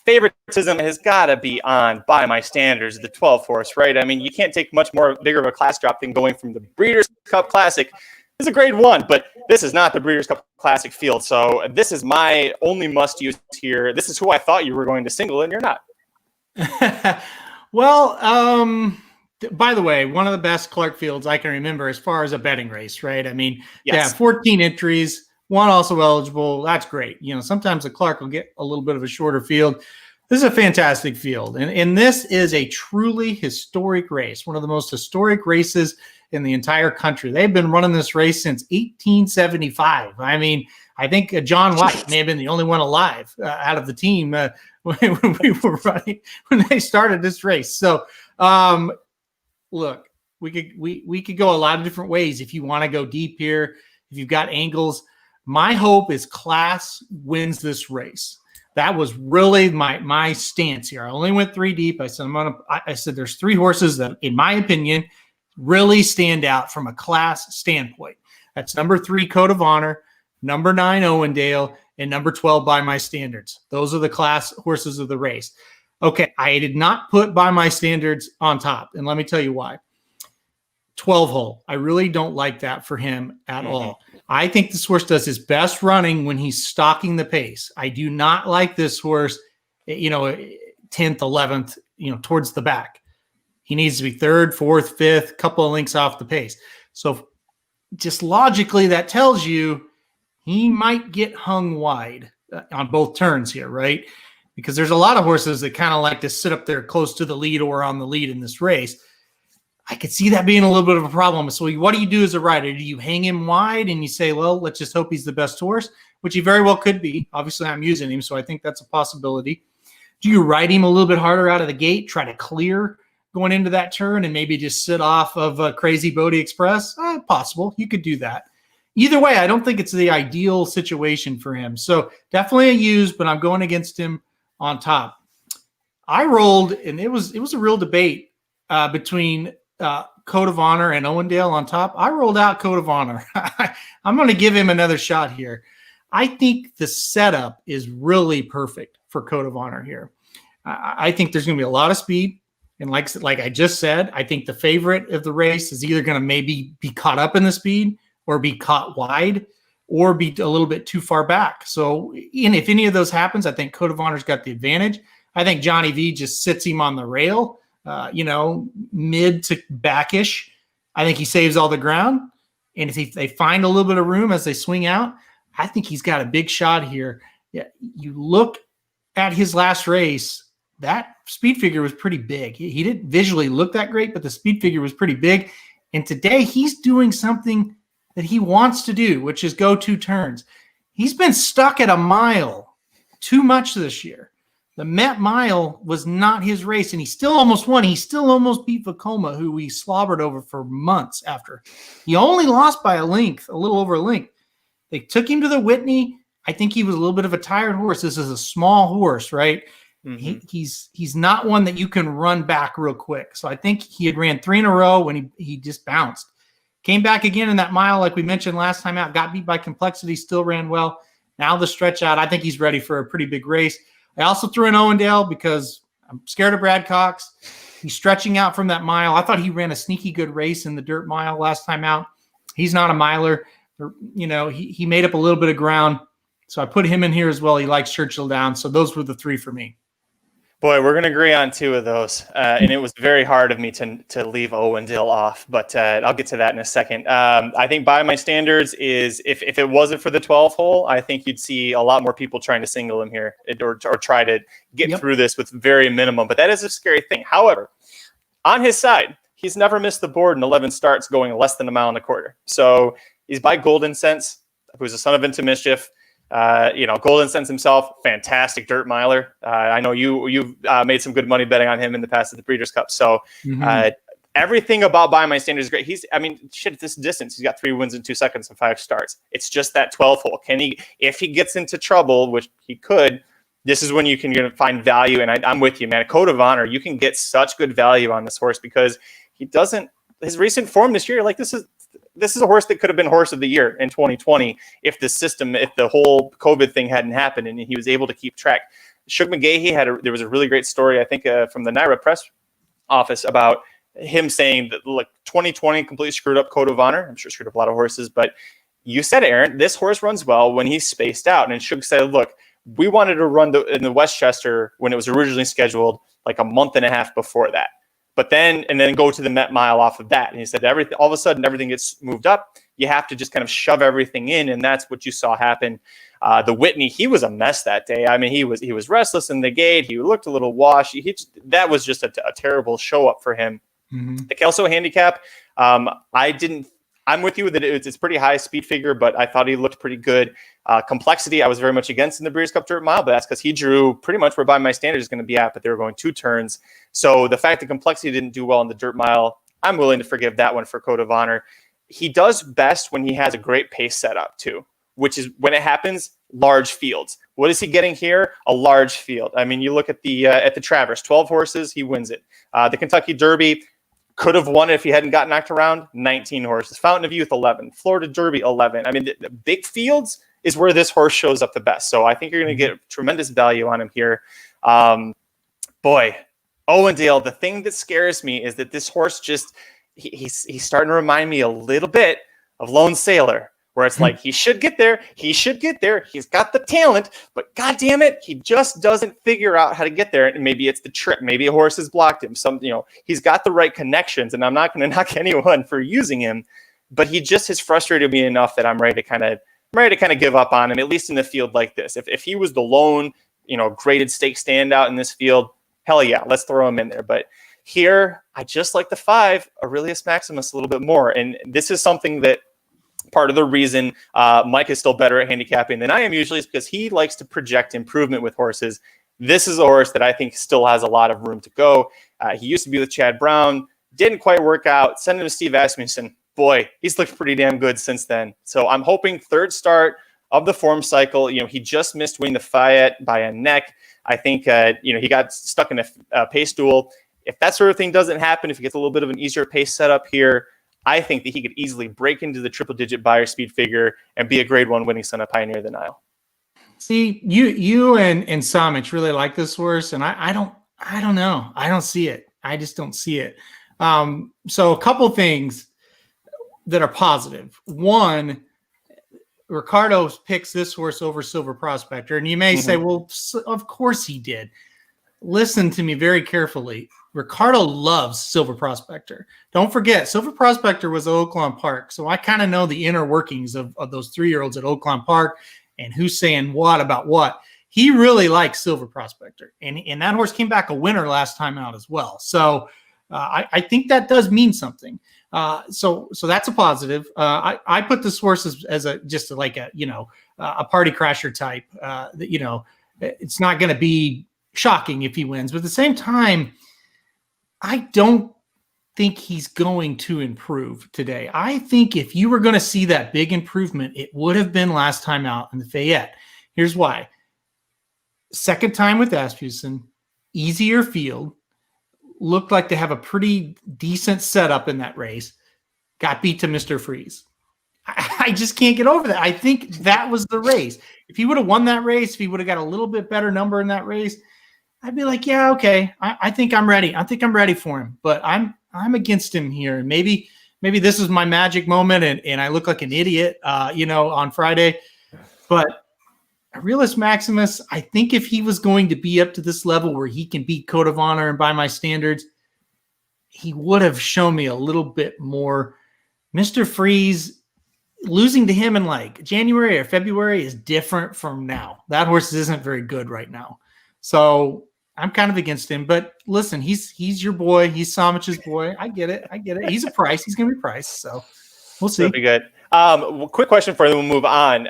Favoritism has got to be on, by my standards, the 12th horse, right? I mean, you can't take much more bigger of a class drop than going from the Breeders' Cup Classic. This is a Grade 1, but this is not the Breeders' Cup Classic field. So this is my only must-use here. This is who I thought you were going to single, and you're not. Well, by the way, one of the best Clark fields I can remember as far as a betting race, right? I mean, yes. 14 entries, one also eligible. That's great. Sometimes the Clark will get a little bit of a shorter field. This is a fantastic field. And this is a truly historic race, one of the most historic races in the entire country. They've been running this race since 1875. I mean, I think John White may have been the only one alive out of the team when we were running, when they started this race. So, look, we could go a lot of different ways if you want to go deep here, if you've got angles. My hope is class wins this race. That was really my stance here. I only went 3 deep. I said there's 3 horses that, in my opinion, really stand out from a class standpoint. That's number 3, Code of Honor, number 9, Owendale, and number 12, By My Standards. Those are the class horses of the race. Okay, I did not put By My Standards on top, and let me tell you why. 12 hole. I really don't like that for him at all. I think this horse does his best running when he's stalking the pace. I do not like this horse, 10th, 11th, towards the back. He needs to be 3rd, 4th, 5th, couple of links off the pace. So just logically, that tells you he might get hung wide on both turns here, right? Because there's a lot of horses that kind of like to sit up there close to the lead or on the lead in this race. I could see that being a little bit of a problem. So what do you do as a rider? Do you hang him wide and you say, well, let's just hope he's the best horse, which he very well could be. Obviously, I'm using him, so I think that's a possibility. Do you ride him a little bit harder out of the gate, try to clear going into that turn and maybe just sit off of Crazy Bodie Express? Possible. You could do that. Either way, I don't think it's the ideal situation for him. So definitely a use, but I'm going against him on top. I rolled, and it was a real debate between Code of Honor and Owendale on top. I rolled out Code of Honor. I'm going to give him another shot here. I think the setup is really perfect for Code of Honor here. I think there's going to be a lot of speed. And like I just said, I think the favorite of the race is either going to maybe be caught up in the speed or be caught wide or be a little bit too far back. So if any of those happens, I think Code of Honor's got the advantage. I think Johnny V just sits him on the rail, mid to backish. I think he saves all the ground. And if they find a little bit of room as they swing out, I think he's got a big shot here. Yeah, you look at his last race, that speed figure was pretty big. He didn't visually look that great, but the speed figure was pretty big. And today he's doing something that he wants to do, which is go 2 turns. He's been stuck at a mile too much this year. The Met Mile was not his race, and he still almost won. He still almost beat Vekoma, who we slobbered over for months after. He only lost by a little over a length. They took him to the Whitney. I think he was a little bit of a tired horse. This is a small horse, right? Mm-hmm. He's not one that you can run back real quick. So I think he had ran 3 in a row when he just bounced. Came back again in that mile, like we mentioned last time out, got beat by Complexity, still ran well. Now the stretch out, I think he's ready for a pretty big race. I also threw in Owendale because I'm scared of Brad Cox. He's stretching out from that mile. I thought he ran a sneaky good race in the dirt mile last time out. He's not a miler. He made up a little bit of ground. So I put him in here as well. He likes Churchill Downs. So those were the 3 for me. Boy, we're going to agree on 2 of those. And it was very hard of me to leave Owendale off, but I'll get to that in a second. I think by my standards is if it wasn't for the 12th hole, I think you'd see a lot more people trying to single him here or try to get through this with very minimum. But that is a scary thing. However, on his side, he's never missed the board in 11 starts going less than a mile and a quarter. So he's by Golden Sense, who's a son of Into Mischief. Golden Sense himself, fantastic dirt miler. I know you've made some good money betting on him in the past at the Breeders' Cup. So everything about By My Standards is great. At this distance, he's got 3 wins in 2 seconds and 5 starts. It's just that 12 hole. If he gets into trouble, which he could, this is when you can find value. And I'm with you, man. A Code of Honor, you can get such good value on this horse because his recent form this year, like this is a horse that could have been horse of the year in 2020 if the whole COVID thing hadn't happened and he was able to keep track. Shug McGahee there was a really great story, I think, from the NYRA press office about him saying that, like, 2020 completely screwed up Code of Honor. I'm sure screwed up a lot of horses, but you said, Aaron, this horse runs well when he's spaced out. And Shug said, look, we wanted to run in the Westchester when it was originally scheduled like a month and a half before that. But then go to the Met Mile off of that. And he said, all of a sudden, everything gets moved up. You have to just kind of shove everything in. And that's what you saw happen. The Whitney, he was a mess that day. I mean, he was restless in the gate. He looked a little washy. That was just a terrible show up for him. Mm-hmm. The Kelso handicap, I'm with you that it's pretty high speed figure, but I thought he looked pretty good. Complexity, I was very much against in the Breeders' Cup Dirt Mile, but that's because he drew pretty much where By My Standards is going to be at, but they were going 2 turns. So the fact that Complexity didn't do well in the Dirt Mile, I'm willing to forgive that one for Code of Honor. He does best when he has a great pace setup too, which is when it happens, large fields. What is he getting here? A large field. I mean, you look at the Traverse, 12 horses, he wins it. The Kentucky Derby, could have won it if he hadn't got knocked around. 19 horses. Fountain of Youth, 11. Florida Derby, 11. I mean, the big fields is where this horse shows up the best. So I think you're going to get tremendous value on him here. Owendale, the thing that scares me is that this horse he's starting to remind me a little bit of Lone Sailor, where it's like he should get there. He's got the talent, but God damn it, he just doesn't figure out how to get there. And maybe it's the trip. Maybe a horse has blocked him. He's got the right connections, and I'm not going to knock anyone for using him, but he just has frustrated me enough that I'm ready to kind of give up on him, at least in a field like this. If he was the lone, graded stake standout in this field, hell yeah, let's throw him in there. But here, I just like the 5, Aurelius Maximus, a little bit more. And this is something that part of the reason Mike is still better at handicapping than I am usually is because he likes to project improvement with horses. This is a horse that I think still has a lot of room to go. He used to be with Chad Brown, didn't quite work out, sent him to Steve Asmussen. Boy, he's looked pretty damn good since then. So I'm hoping 3rd start of the form cycle. He just missed winning the Fayette by a neck. I think, he got stuck in a pace duel. If that sort of thing doesn't happen, if he gets a little bit of an easier pace setup here, I think that he could easily break into the triple-digit buyer speed figure and be a grade 1 winning son of Pioneer of the Nile. See, you and Samich really like this horse, and I don't know. I don't see it. I just don't see it. So a couple things that are positive. One, Ricardo picks this horse over Silver Prospector, and you may say, well, of course he did. Listen to me very carefully. Ricardo loves Silver Prospector. Don't forget, Silver Prospector was at Oaklawn Park, so I kind of know the inner workings of those 3-year-olds at Oaklawn Park and who's saying what about what. He really likes Silver Prospector, and that horse came back a winner last time out as well. So I think that does mean something. So that's a positive. I put this horse as a party crasher type. It's not going to be shocking if he wins, but at the same time, I don't think he's going to improve today. I think if you were going to see that big improvement, it would have been last time out in the Fayette. Here's why. Second time with Asmussen, easier field, looked like to have a pretty decent setup in that race, got beat to Mr. Freeze. I just can't get over that. I think that was the race. If he would have won that race, if he would have got a little bit better number in that race, I'd be like, yeah, okay. I think I'm ready. I think I'm ready for him, but I'm against him here. And maybe this is my magic moment and I look like an idiot, on Friday, but Aurelius Maximus, I think if he was going to be up to this level where he can beat Code of Honor and By My Standards, he would have shown me a little bit more. Mr. Freeze, losing to him in like January or February is different from now. That horse isn't very good right now. So I'm kind of against him, but listen, he's your boy. He's Samich's boy. I get it. He's a price. He's going to be priced. So we'll see. That'll be good. Quick question for you. We'll move on.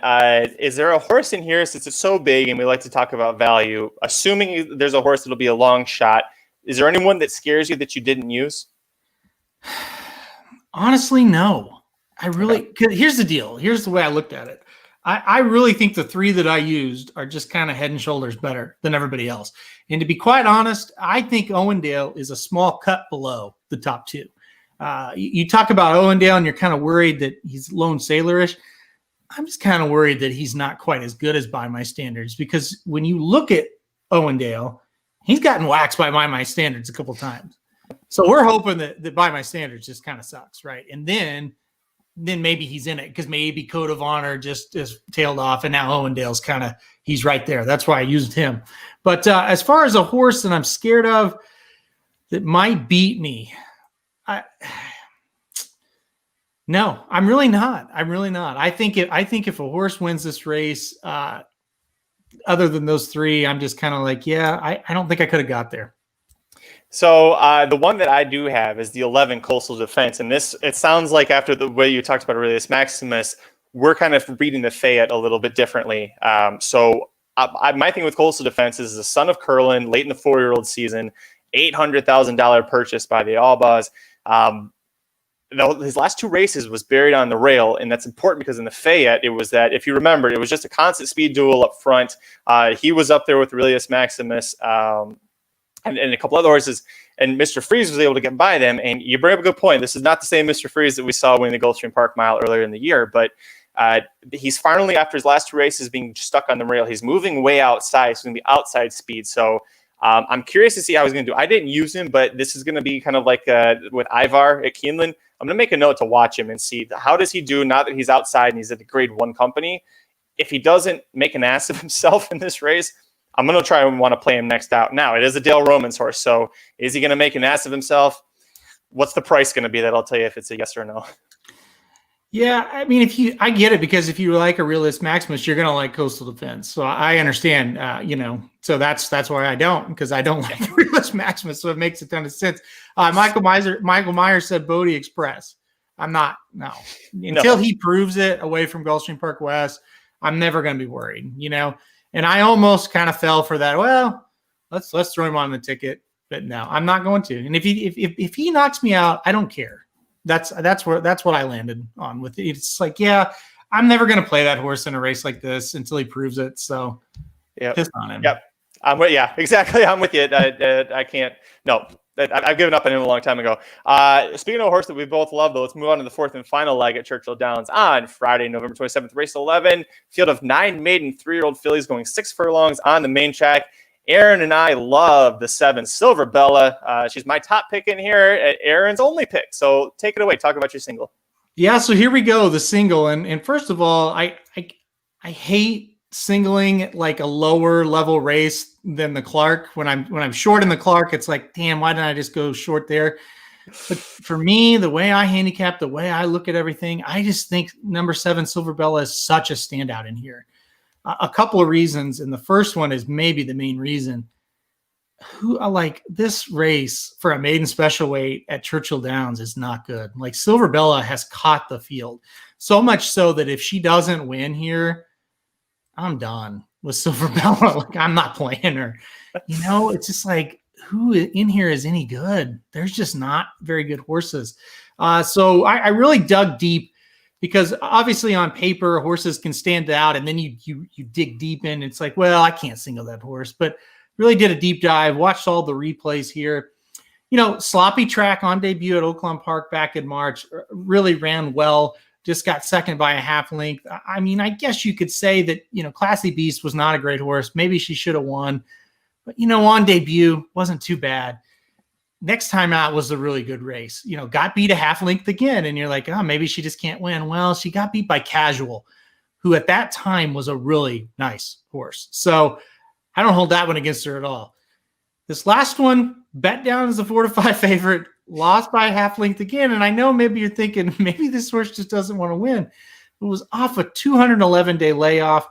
Is there a horse in here, since it's so big and we like to talk about value, assuming there's a horse that'll be a long shot, is there anyone that scares you that you didn't use? Honestly, no. I really, 'cause here's the deal. Here's the way I looked at it. I really think the three that I used are just kind of head and shoulders better than everybody else. And to be quite honest, I think Owendale is a small cut below the top two. You talk about Owendale and you're kind of worried that he's lone sailorish. I'm just kind of worried that he's not quite as good as by my standards, because when you look at Owendale, he's gotten waxed by my standards a couple times. So we're hoping that by my standards just kind of sucks, right? And then maybe he's in it because maybe Code of Honor just tailed off, and now Owendale's he's right there. That's why I used him. But as far as a horse that I'm scared of that might beat me, no, I'm really not. I think if a horse wins this race, other than those three, I'm just kind of like, yeah, I don't think I could have got there. So the one that I do have is the 11 Coastal Defense. And it sounds like after the way you talked about Aurelius Maximus, we're kind of reading the Fayette a little bit differently. So my thing with Coastal Defense is the son of Curlin, late in the 4-year-old season, $800,000 purchase by the Albas. His last two races was buried on the rail, and that's important because in the Fayette, it was that, if you remember, it was just a constant speed duel up front. He was up there with Aurelius Maximus, and a couple other horses, and Mr. Freeze was able to get by them. And you bring up a good point. This is not the same Mr. Freeze that we saw winning the Gulfstream Park Mile earlier in the year, but he's finally, after his last two races being stuck on the rail, he's moving way outside. It's going to be outside speed. So I'm curious to see how he's going to do. I didn't use him, but this is going to be kind of like with Ivar at Keeneland. I'm going to make a note to watch him and see how does he do now that he's outside and he's at the grade 1 company. If he doesn't make an ass of himself in this race, I'm going to try and want to play him next out. Now, it is a Dale Romans horse, so is he going to make an ass of himself? What's the price going to be? That'll tell you if it's a yes or no. Yeah, I mean, I get it, because if you like Aurelius Maximus, you're going to like Coastal Defense. So I understand, so that's why I don't, because I don't like Aurelius Maximus. So it makes a ton of sense. Michael Myers said Bodie Express. I'm not, no. Until he proves it away from Gulfstream Park West, I'm never going to be worried, And I almost kind of fell for that. Well, let's throw him on the ticket, but no, I'm not going to. And if he knocks me out, I don't care. That's what I landed on with it. It's like, yeah, I'm never going to play that horse in a race like this until he proves it. So, pissed on him. Yep. Yeah, exactly. I'm with you. I can't. No, I've given up on him a long time ago. Speaking of a horse that we both love, though, let's move on to the 4th and final leg at Churchill Downs on Friday, November 27th, race 11. Field of 9 maiden 3-year-old fillies going 6 furlongs on the main track. Aaron and I love the 7 Silver Bella. She's my top pick in here. Aaron's only pick. So take it away. Talk about your single. Yeah. So here we go. The single. And first of all, I hate singling like a lower level race than the Clark. When I'm short in the Clark, it's like, damn, why didn't I just go short there? But for me, the way I handicap, the way I look at everything, I just think number 7 Silver Bella is such a standout in here. A couple of reasons, and the first one is maybe the main reason. Like this race for a maiden special weight at Churchill Downs is not good. Like Silver Bella has caught the field so much so that if she doesn't win here, I'm done with Silver Bella. Like I'm not playing her. It's just like, who in here is any good? There's just not very good horses. So I really dug deep, because obviously on paper horses can stand out, and then you dig deep in. It's like, well, I can't single that horse, but really did a deep dive, watched all the replays here. Sloppy track on debut at Oaklawn Park back in March, really ran well, just got second by a half length. I mean, I guess you could say that, Classy Beast was not a great horse. Maybe she should have won, but on debut wasn't too bad. Next time out was a really good race. Got beat a half length again, and you're like, oh, maybe she just can't win. Well, she got beat by Casual, who at that time was a really nice horse. So I don't hold that one against her at all. This last one, bet down as a 4-5 favorite, lost by a half length again. And I know maybe you're thinking, maybe this horse just doesn't want to win. It was off a 211-day layoff.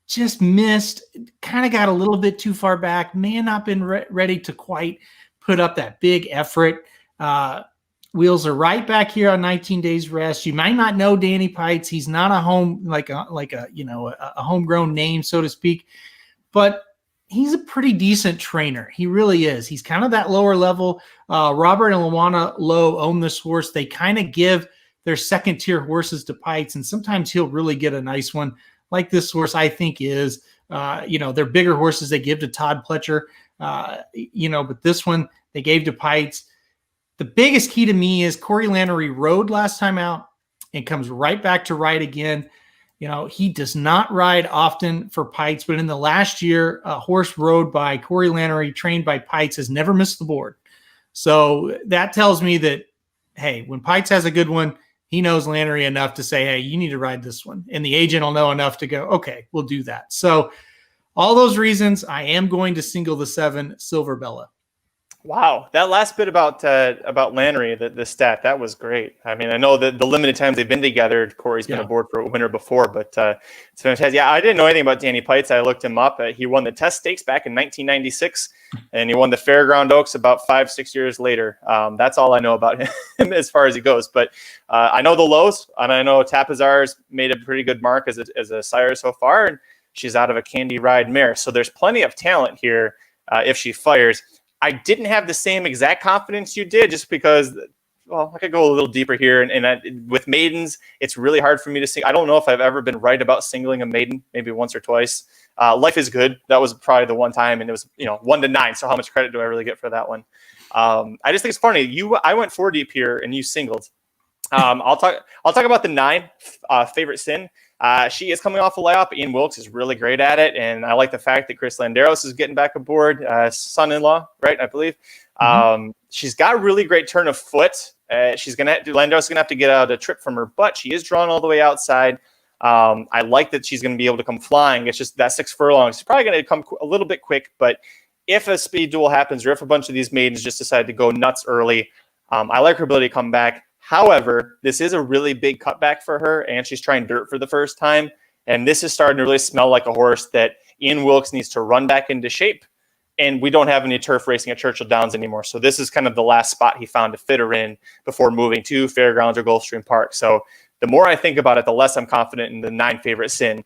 Just missed, kind of got a little bit too far back, may have not been ready to quite put up that big effort. Wheels are right back here on 19 days rest. You might not know Danny Pites. He's not a homegrown name, so to speak, but he's a pretty decent trainer. He really is. He's kind of that lower level. Robert and Luana Lowe own this horse. They kind of give their second tier horses to Pikes, and sometimes he'll really get a nice one like this horse, I think is. They're bigger horses they give to Todd Pletcher, but this one they gave to Pikes. The biggest key to me is Corey Lanerie rode last time out and comes right back to ride again. He does not ride often for Pikes, but in the last year, a horse rode by Corey Lanerie, trained by Pikes, has never missed the board. So that tells me that, hey, when Pikes has a good one, he knows Lanerie enough to say, hey, you need to ride this one. And the agent will know enough to go, okay, we'll do that. So all those reasons, I am going to single the 7 Silver Bella. Wow, that last bit about Lanerie, the stat, that was great. I mean, I know that the limited times they've been together, Corey's been aboard for a winner before, but it's fantastic. Yeah, I didn't know anything about Danny Pites. I looked him up. He won the Test Stakes back in 1996, and he won the Fairground Oaks about 5-6 years later. That's all I know about him as far as he goes. But I know the lows, and I know Tapazar's made a pretty good mark as a sire so far, and she's out of a Candy Ride mare. So there's plenty of talent here if she fires. I didn't have the same exact confidence you did, just because, well, I could go a little deeper here. And with maidens, it's really hard for me to sing. I don't know if I've ever been right about singling a maiden, maybe once or twice. Life is Good. That was probably the one time, and it was 1-9. So how much credit do I really get for that one? I just think it's funny. I went 4 deep here, and you singled. I'll talk about the 9 favorite sin. She is coming off a layoff. Ian Wilkes is really great at it, and I like the fact that Chris Landeros is getting back aboard, son-in-law, right? I believe. She's got a really great turn of foot. Landeros is gonna have to get out a trip from her butt. She is drawn all the way outside. I like that she's going to be able to come flying. It's just that 6 furlongs. She's probably going to come a little bit quick, but if a speed duel happens, or if a bunch of these maidens just decide to go nuts early, I like her ability to come back. However, this is a really big cutback for her, and she's trying dirt for the first time. And this is starting to really smell like a horse that Ian Wilkes needs to run back into shape. And we don't have any turf racing at Churchill Downs anymore. So this is kind of the last spot he found to fit her in before moving to Fairgrounds or Gulfstream Park. So the more I think about it, the less I'm confident in the 9 favorite sin.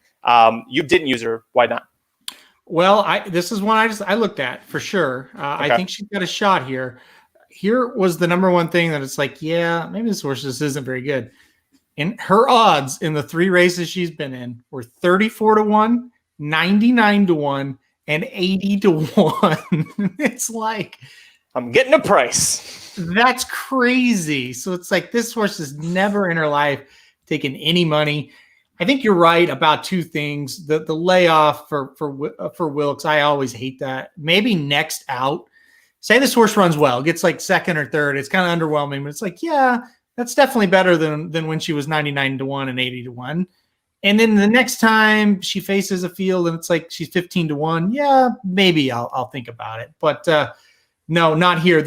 You didn't use her. Why not? Well, this is one I looked at for sure. Okay. I think she's got a shot here. Here was the number one thing that it's like, yeah, maybe this horse just isn't very good. And her odds in the 3 races she's been in were 34-1, 99-1, and 80-1. It's like, I'm getting a price. That's crazy. So it's like this horse has never in her life taken any money. I think you're right about 2 things. The layoff for Wilkes, I always hate that. Maybe next out. Say this horse runs well, gets like 2nd or 3rd. It's kind of underwhelming, but it's like, yeah, that's definitely better than when she was 99-1 and 80-1. And then the next time she faces a field and it's like she's 15-1, yeah, maybe I'll think about it. But no, not here.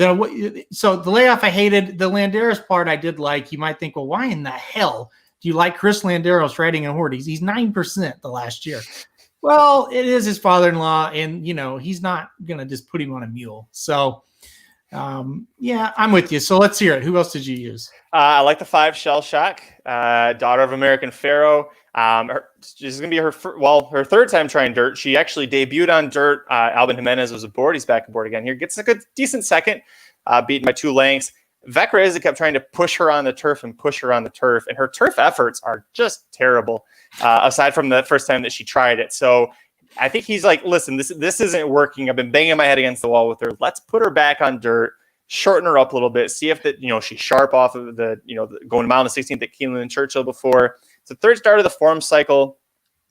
So the layoff I hated. The Landeros part I did like. You might think, well, why in the hell do you like Chris Landeros riding a horse? He's 9% the last year. Well, it is his father-in-law, and, he's not going to just put him on a mule. So, yeah, I'm with you. So let's hear it. Who else did you use? I like the 5 Shell Shock, daughter of American Pharaoh. She's going to be her 3rd time trying dirt. She actually debuted on dirt. Albin Jimenez was aboard. He's back aboard again here. Gets a good, decent second, beaten by 2 lengths. Vec Reza kept trying to push her on the turf, and her turf efforts are just terrible, aside from the first time that she tried it. So I think he's like, listen, this isn't working. I've been banging my head against the wall with her. Let's put her back on dirt, shorten her up a little bit, see if she's sharp off of going mile and 16th at Keeneland and Churchill before. It's the 3rd start of the form cycle.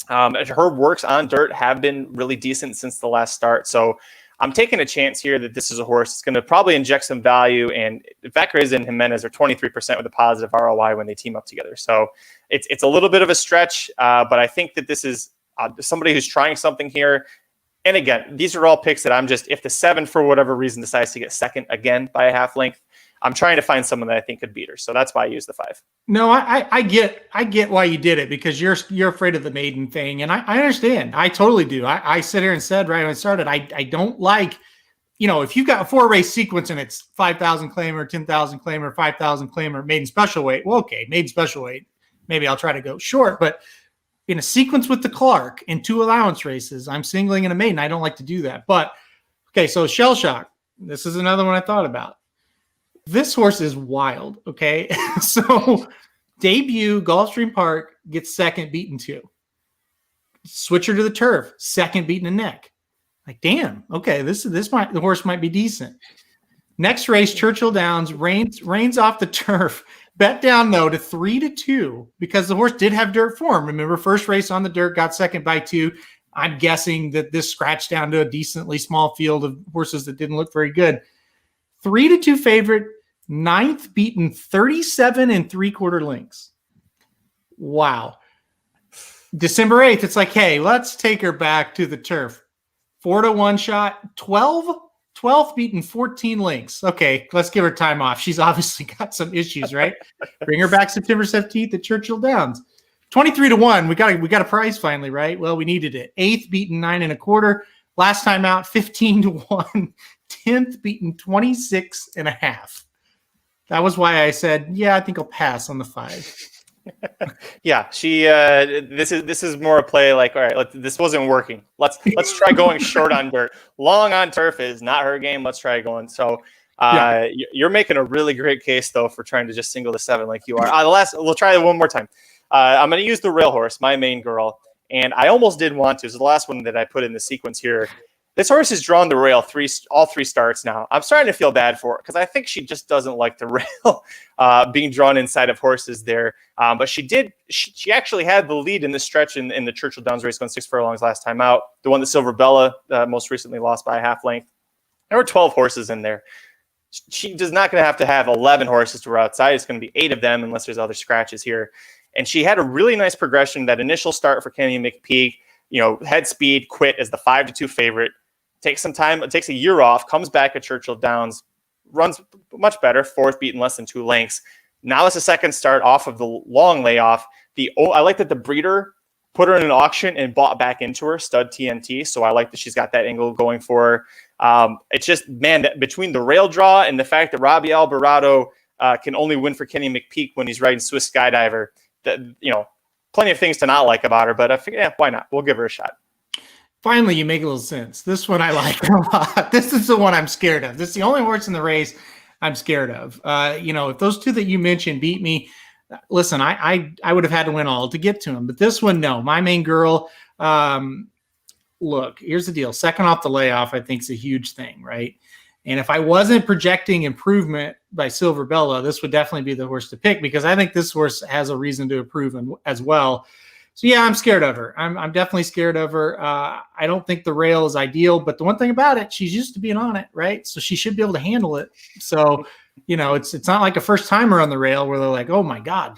Her works on dirt have been really decent since the last start. So I'm taking a chance here that this is a horse that's going to probably inject some value. And Vecres and Jimenez are 23% with a positive ROI when they team up together. So it's a little bit of a stretch, but I think that this is somebody who's trying something here. And again, these are all picks that if the 7 for whatever reason decides to get 2nd again by a half length, I'm trying to find someone that I think could beat her. So that's why I use the 5. No, I get why you did it, because you're afraid of the maiden thing. And I understand. I totally do. I sit here and said right when I started, I don't like, if you've got a 4-race sequence and it's 5,000 claimer, 10,000 claimer, 5,000 claimer, maiden special weight. Well, okay, maiden special weight. Maybe I'll try to go short, but in a sequence with the Clark in 2 allowance races, I'm singling in a maiden. I don't like to do that. But, okay, so Shell Shock. This is another one I thought about. This horse is wild, okay? So debut, Gulfstream Park, gets second, beaten 2. Switcher to the turf, second, beaten a neck. Like, damn, okay, the horse might be decent. Next race, Churchill Downs, reigns off the turf. Bet down, though, to 3-2 because the horse did have dirt form. Remember, first race on the dirt, got second by 2. I'm guessing that this scratched down to a decently small field of horses that didn't look very good. 3-2 favorite, 9th beaten 37 3/4 lengths. Wow. December 8th, it's like, hey, let's take her back to the turf. 4-1 shot, 12th beaten 14 lengths. Okay, let's give her time off. She's obviously got some issues, right? Bring her back September 17th at Churchill Downs. 23-1. We got a prize finally, right? Well, we needed it. 8th beaten 9 1/4. Last time out, 15-1. 10th beaten 26.5. That was why I said, yeah, I think I'll pass on the 5. Yeah, she. This is more a play like, all right, this wasn't working. Let's try going short on dirt. Long on turf is not her game. Let's try going. So you're making a really great case though for trying to just single the 7 like you are. We'll try it one more time. I'm going to use the rail horse, my main girl, and I almost didn't want to. It's the last one that I put in the sequence here. This horse has drawn the rail all 3 starts now. I'm starting to feel bad for her because I think she just doesn't like the rail being drawn inside of horses there. But she actually had the lead in this stretch in the Churchill Downs race going 6 furlongs last time out. The one that Silver Bella most recently lost by a half length. There were 12 horses in there. She does not going to have 11 horses to her outside. It's going to be 8 of them unless there's other scratches here. And she had a really nice progression. That initial start for Kenny McPeak, head speed, quit as the 5-2 favorite. Takes some time. It takes a year off. Comes back at Churchill Downs. Runs much better. 4th beaten less than 2 lengths. Now it's a second start off of the long layoff. I like that the breeder put her in an auction and bought back into her, Stud TNT. So I like that she's got that angle going for her. It's just, man, between the rail draw and the fact that Robbie Alvarado can only win for Kenny McPeak when he's riding Swiss Skydiver, that plenty of things to not like about her. But I figured, why not? We'll give her a shot. Finally, you make a little sense. This one I like a lot. This is the one I'm scared of. This is the only horse in the race I'm scared of. If those 2 that you mentioned beat me, listen, I would have had to win all to get to him. But this one, no. My main girl, look, here's the deal. Second off the layoff, I think is a huge thing, right? And if I wasn't projecting improvement by Silver Bella, this would definitely be the horse to pick because I think this horse has a reason to improve as well. So, yeah, I'm scared of her. I'm definitely scared of her. I don't think the rail is ideal, but the one thing about it, she's used to being on it, right? So she should be able to handle it. So, it's not like a first-timer on the rail where they're like, oh, my God,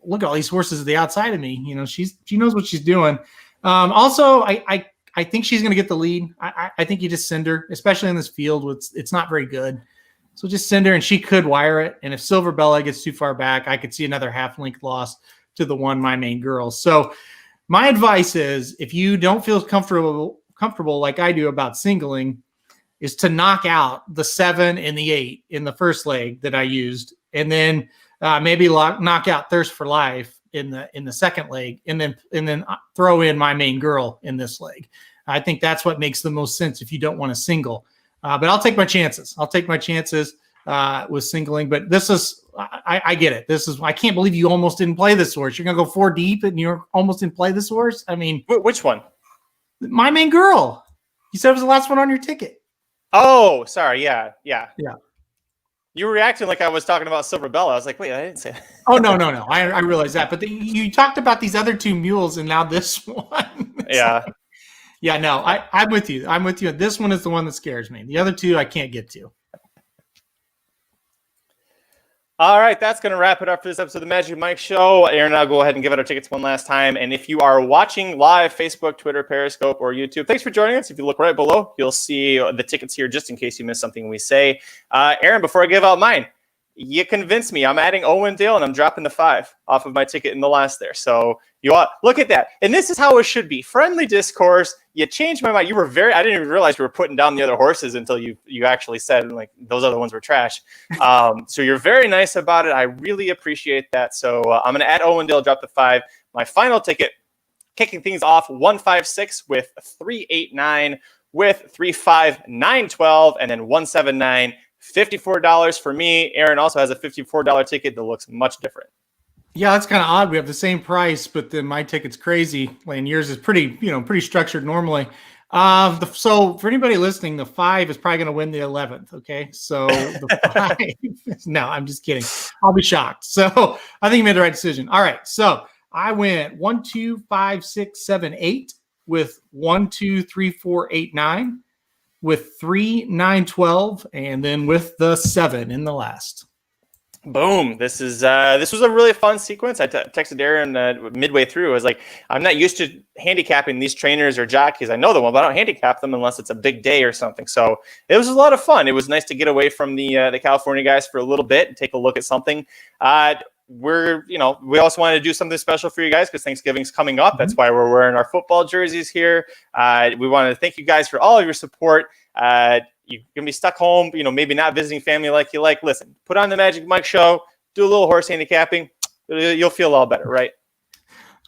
look at all these horses at the outside of me. She knows what she's doing. Also, I think she's going to get the lead. I think you just send her, especially in this field. It's not very good. So just send her, and she could wire it. And if Silver Bella gets too far back, I could see another half-length loss to the one, my main girl. So my advice is if you don't feel comfortable like I do about singling, is to knock out the 7 and the 8 in the first leg that I used, and then maybe knock out Thirst for Life in the second leg, and then throw in my main girl in this leg. I think that's what makes the most sense if you don't want to single. But I'll take my chances. With singling. But this is, I get it. I can't believe you almost didn't play this horse. You're going to go 4 deep and you almost didn't play this horse? I mean. Which one? My main girl. You said it was the last one on your ticket. Oh, sorry. Yeah. You were reacting like I was talking about Silver Bella. I was like, wait, I didn't say that. Oh, no. I realize that. But you talked about these other 2 mules and now this one. Yeah. Yeah, no, I'm with you. This one is the one that scares me. The other 2 I can't get to. All right, that's going to wrap it up for this episode of the Magic Mike Show. Aaron and I'll go ahead and give out our tickets one last time. And if you are watching live, Facebook, Twitter, Periscope, or YouTube, thanks for joining us. If you look right below, you'll see the tickets here just in case you missed something we say. Aaron, before I give out mine, you convinced me. I'm adding Owendale, and I'm dropping the 5 off of my ticket in the last there. So look at that. And this is how it should be. Friendly discourse. You changed my mind. I didn't even realize you were putting down the other horses until you actually said, like, those other ones were trash. So you're very nice about it. I really appreciate that. So I'm going to add Owendale, drop the 5. My final ticket, Kicking things off 156 with 389 with 35912 and then 179 $54 for me. Aaron also has a $54 ticket that looks much different. Yeah, that's kind of odd. We have the same price, but then my ticket's crazy. And yours is pretty structured normally. So for anybody listening, the 5 is probably going to win the 11th. Okay, so the 5. No, I'm just kidding. I'll be shocked. So I think you made the right decision. All right, so I went 1, 2, 5, 6, 7, 8 with 1, 2, 3, 4, 8, 9 with 3, 9, 12, and then with the 7 in the last. Boom. This was a really fun sequence. I texted Aaron midway through. I was like, I'm not used to handicapping these trainers or jockeys. I know them, but I don't handicap them unless it's a big day or something. So it was a lot of fun. It was nice to get away from the California guys for a little bit and take a look at something. We also wanted to do something special for you guys because Thanksgiving's coming up. That's why we're wearing our football jerseys here. We wanted to thank you guys for all of your support. You're going to be stuck home, maybe not visiting family like you like. Listen, put on the Magic Mike show, do a little horse handicapping. You'll feel all better, right?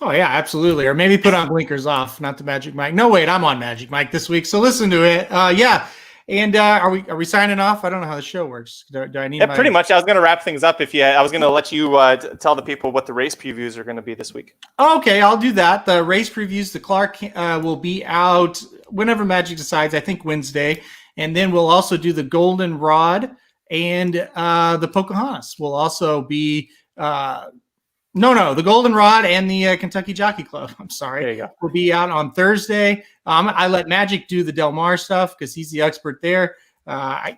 Oh, yeah, absolutely. Or maybe put on blinkers off, not the Magic Mike. No, wait, I'm on Magic Mike this week, so listen to it. Yeah. And are we signing off? I don't know how the show works. Do I need pretty much. I was going to wrap things up. I was going to let you tell the people what the race previews are going to be this week. Okay, I'll do that. The race previews, the Clark will be out whenever Magic decides. I think Wednesday, and then we'll also do the Golden Rod and the Pocahontas. Will also be the Golden Rod and the Kentucky Jockey Club. I'm sorry. There you go. Will be out on Thursday. I let Magic do the Del Mar stuff because he's the expert there.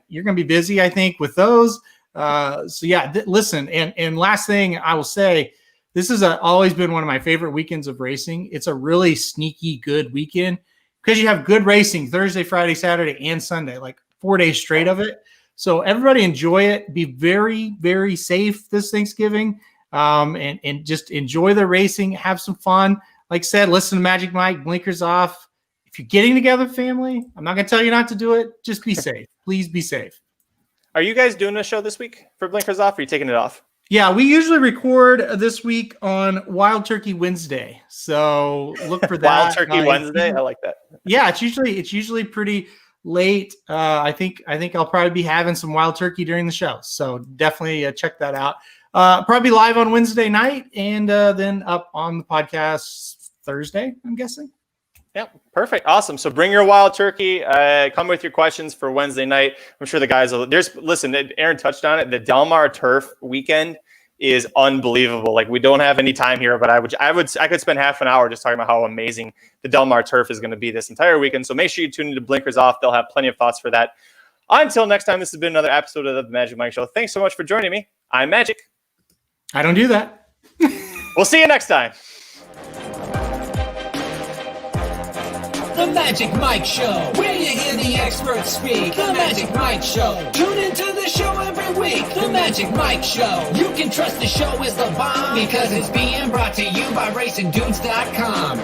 You're going to be busy, I think, with those. Listen, and last thing I will say, this has always been one of my favorite weekends of racing. It's a really sneaky good weekend because you have good racing Thursday, Friday, Saturday, and Sunday, like 4 days straight of it. So everybody enjoy it. Be very, very safe this Thanksgiving. And just enjoy the racing, have some fun. Like I said, listen to Magic Mike, blinkers off. If you're getting together, family, I'm not going to tell you not to do it. Just be safe. Please be safe. Are you guys doing a show this week for blinkers off? Or are you taking it off? Yeah, we usually record this week on Wild Turkey Wednesday. So look for that. Wild Turkey Wednesday. I like that. Yeah, it's usually pretty late. I think I'll probably be having some wild turkey during the show. So definitely check that out. Probably live on Wednesday night and then up on the podcast Thursday, I'm guessing. Yeah, perfect. Awesome. So bring your wild turkey. Come with your questions for Wednesday night. I'm sure the guys will. Listen, Aaron touched on it. The Del Mar Turf weekend is unbelievable. Like, we don't have any time here, but I could spend half an hour just talking about how amazing the Del Mar Turf is going to be this entire weekend. So make sure you tune into Blinkers Off. They'll have plenty of thoughts for that. Until next time, this has been another episode of the Magic Mike Show. Thanks so much for joining me. I'm Magic. I don't do that. We'll see you next time. The Magic Mike Show, where you hear the experts speak. The Magic Mike Show. Tune into the show every week. The Magic Mike Show. You can trust the show is the bomb because it's being brought to you by RacingDudes.com.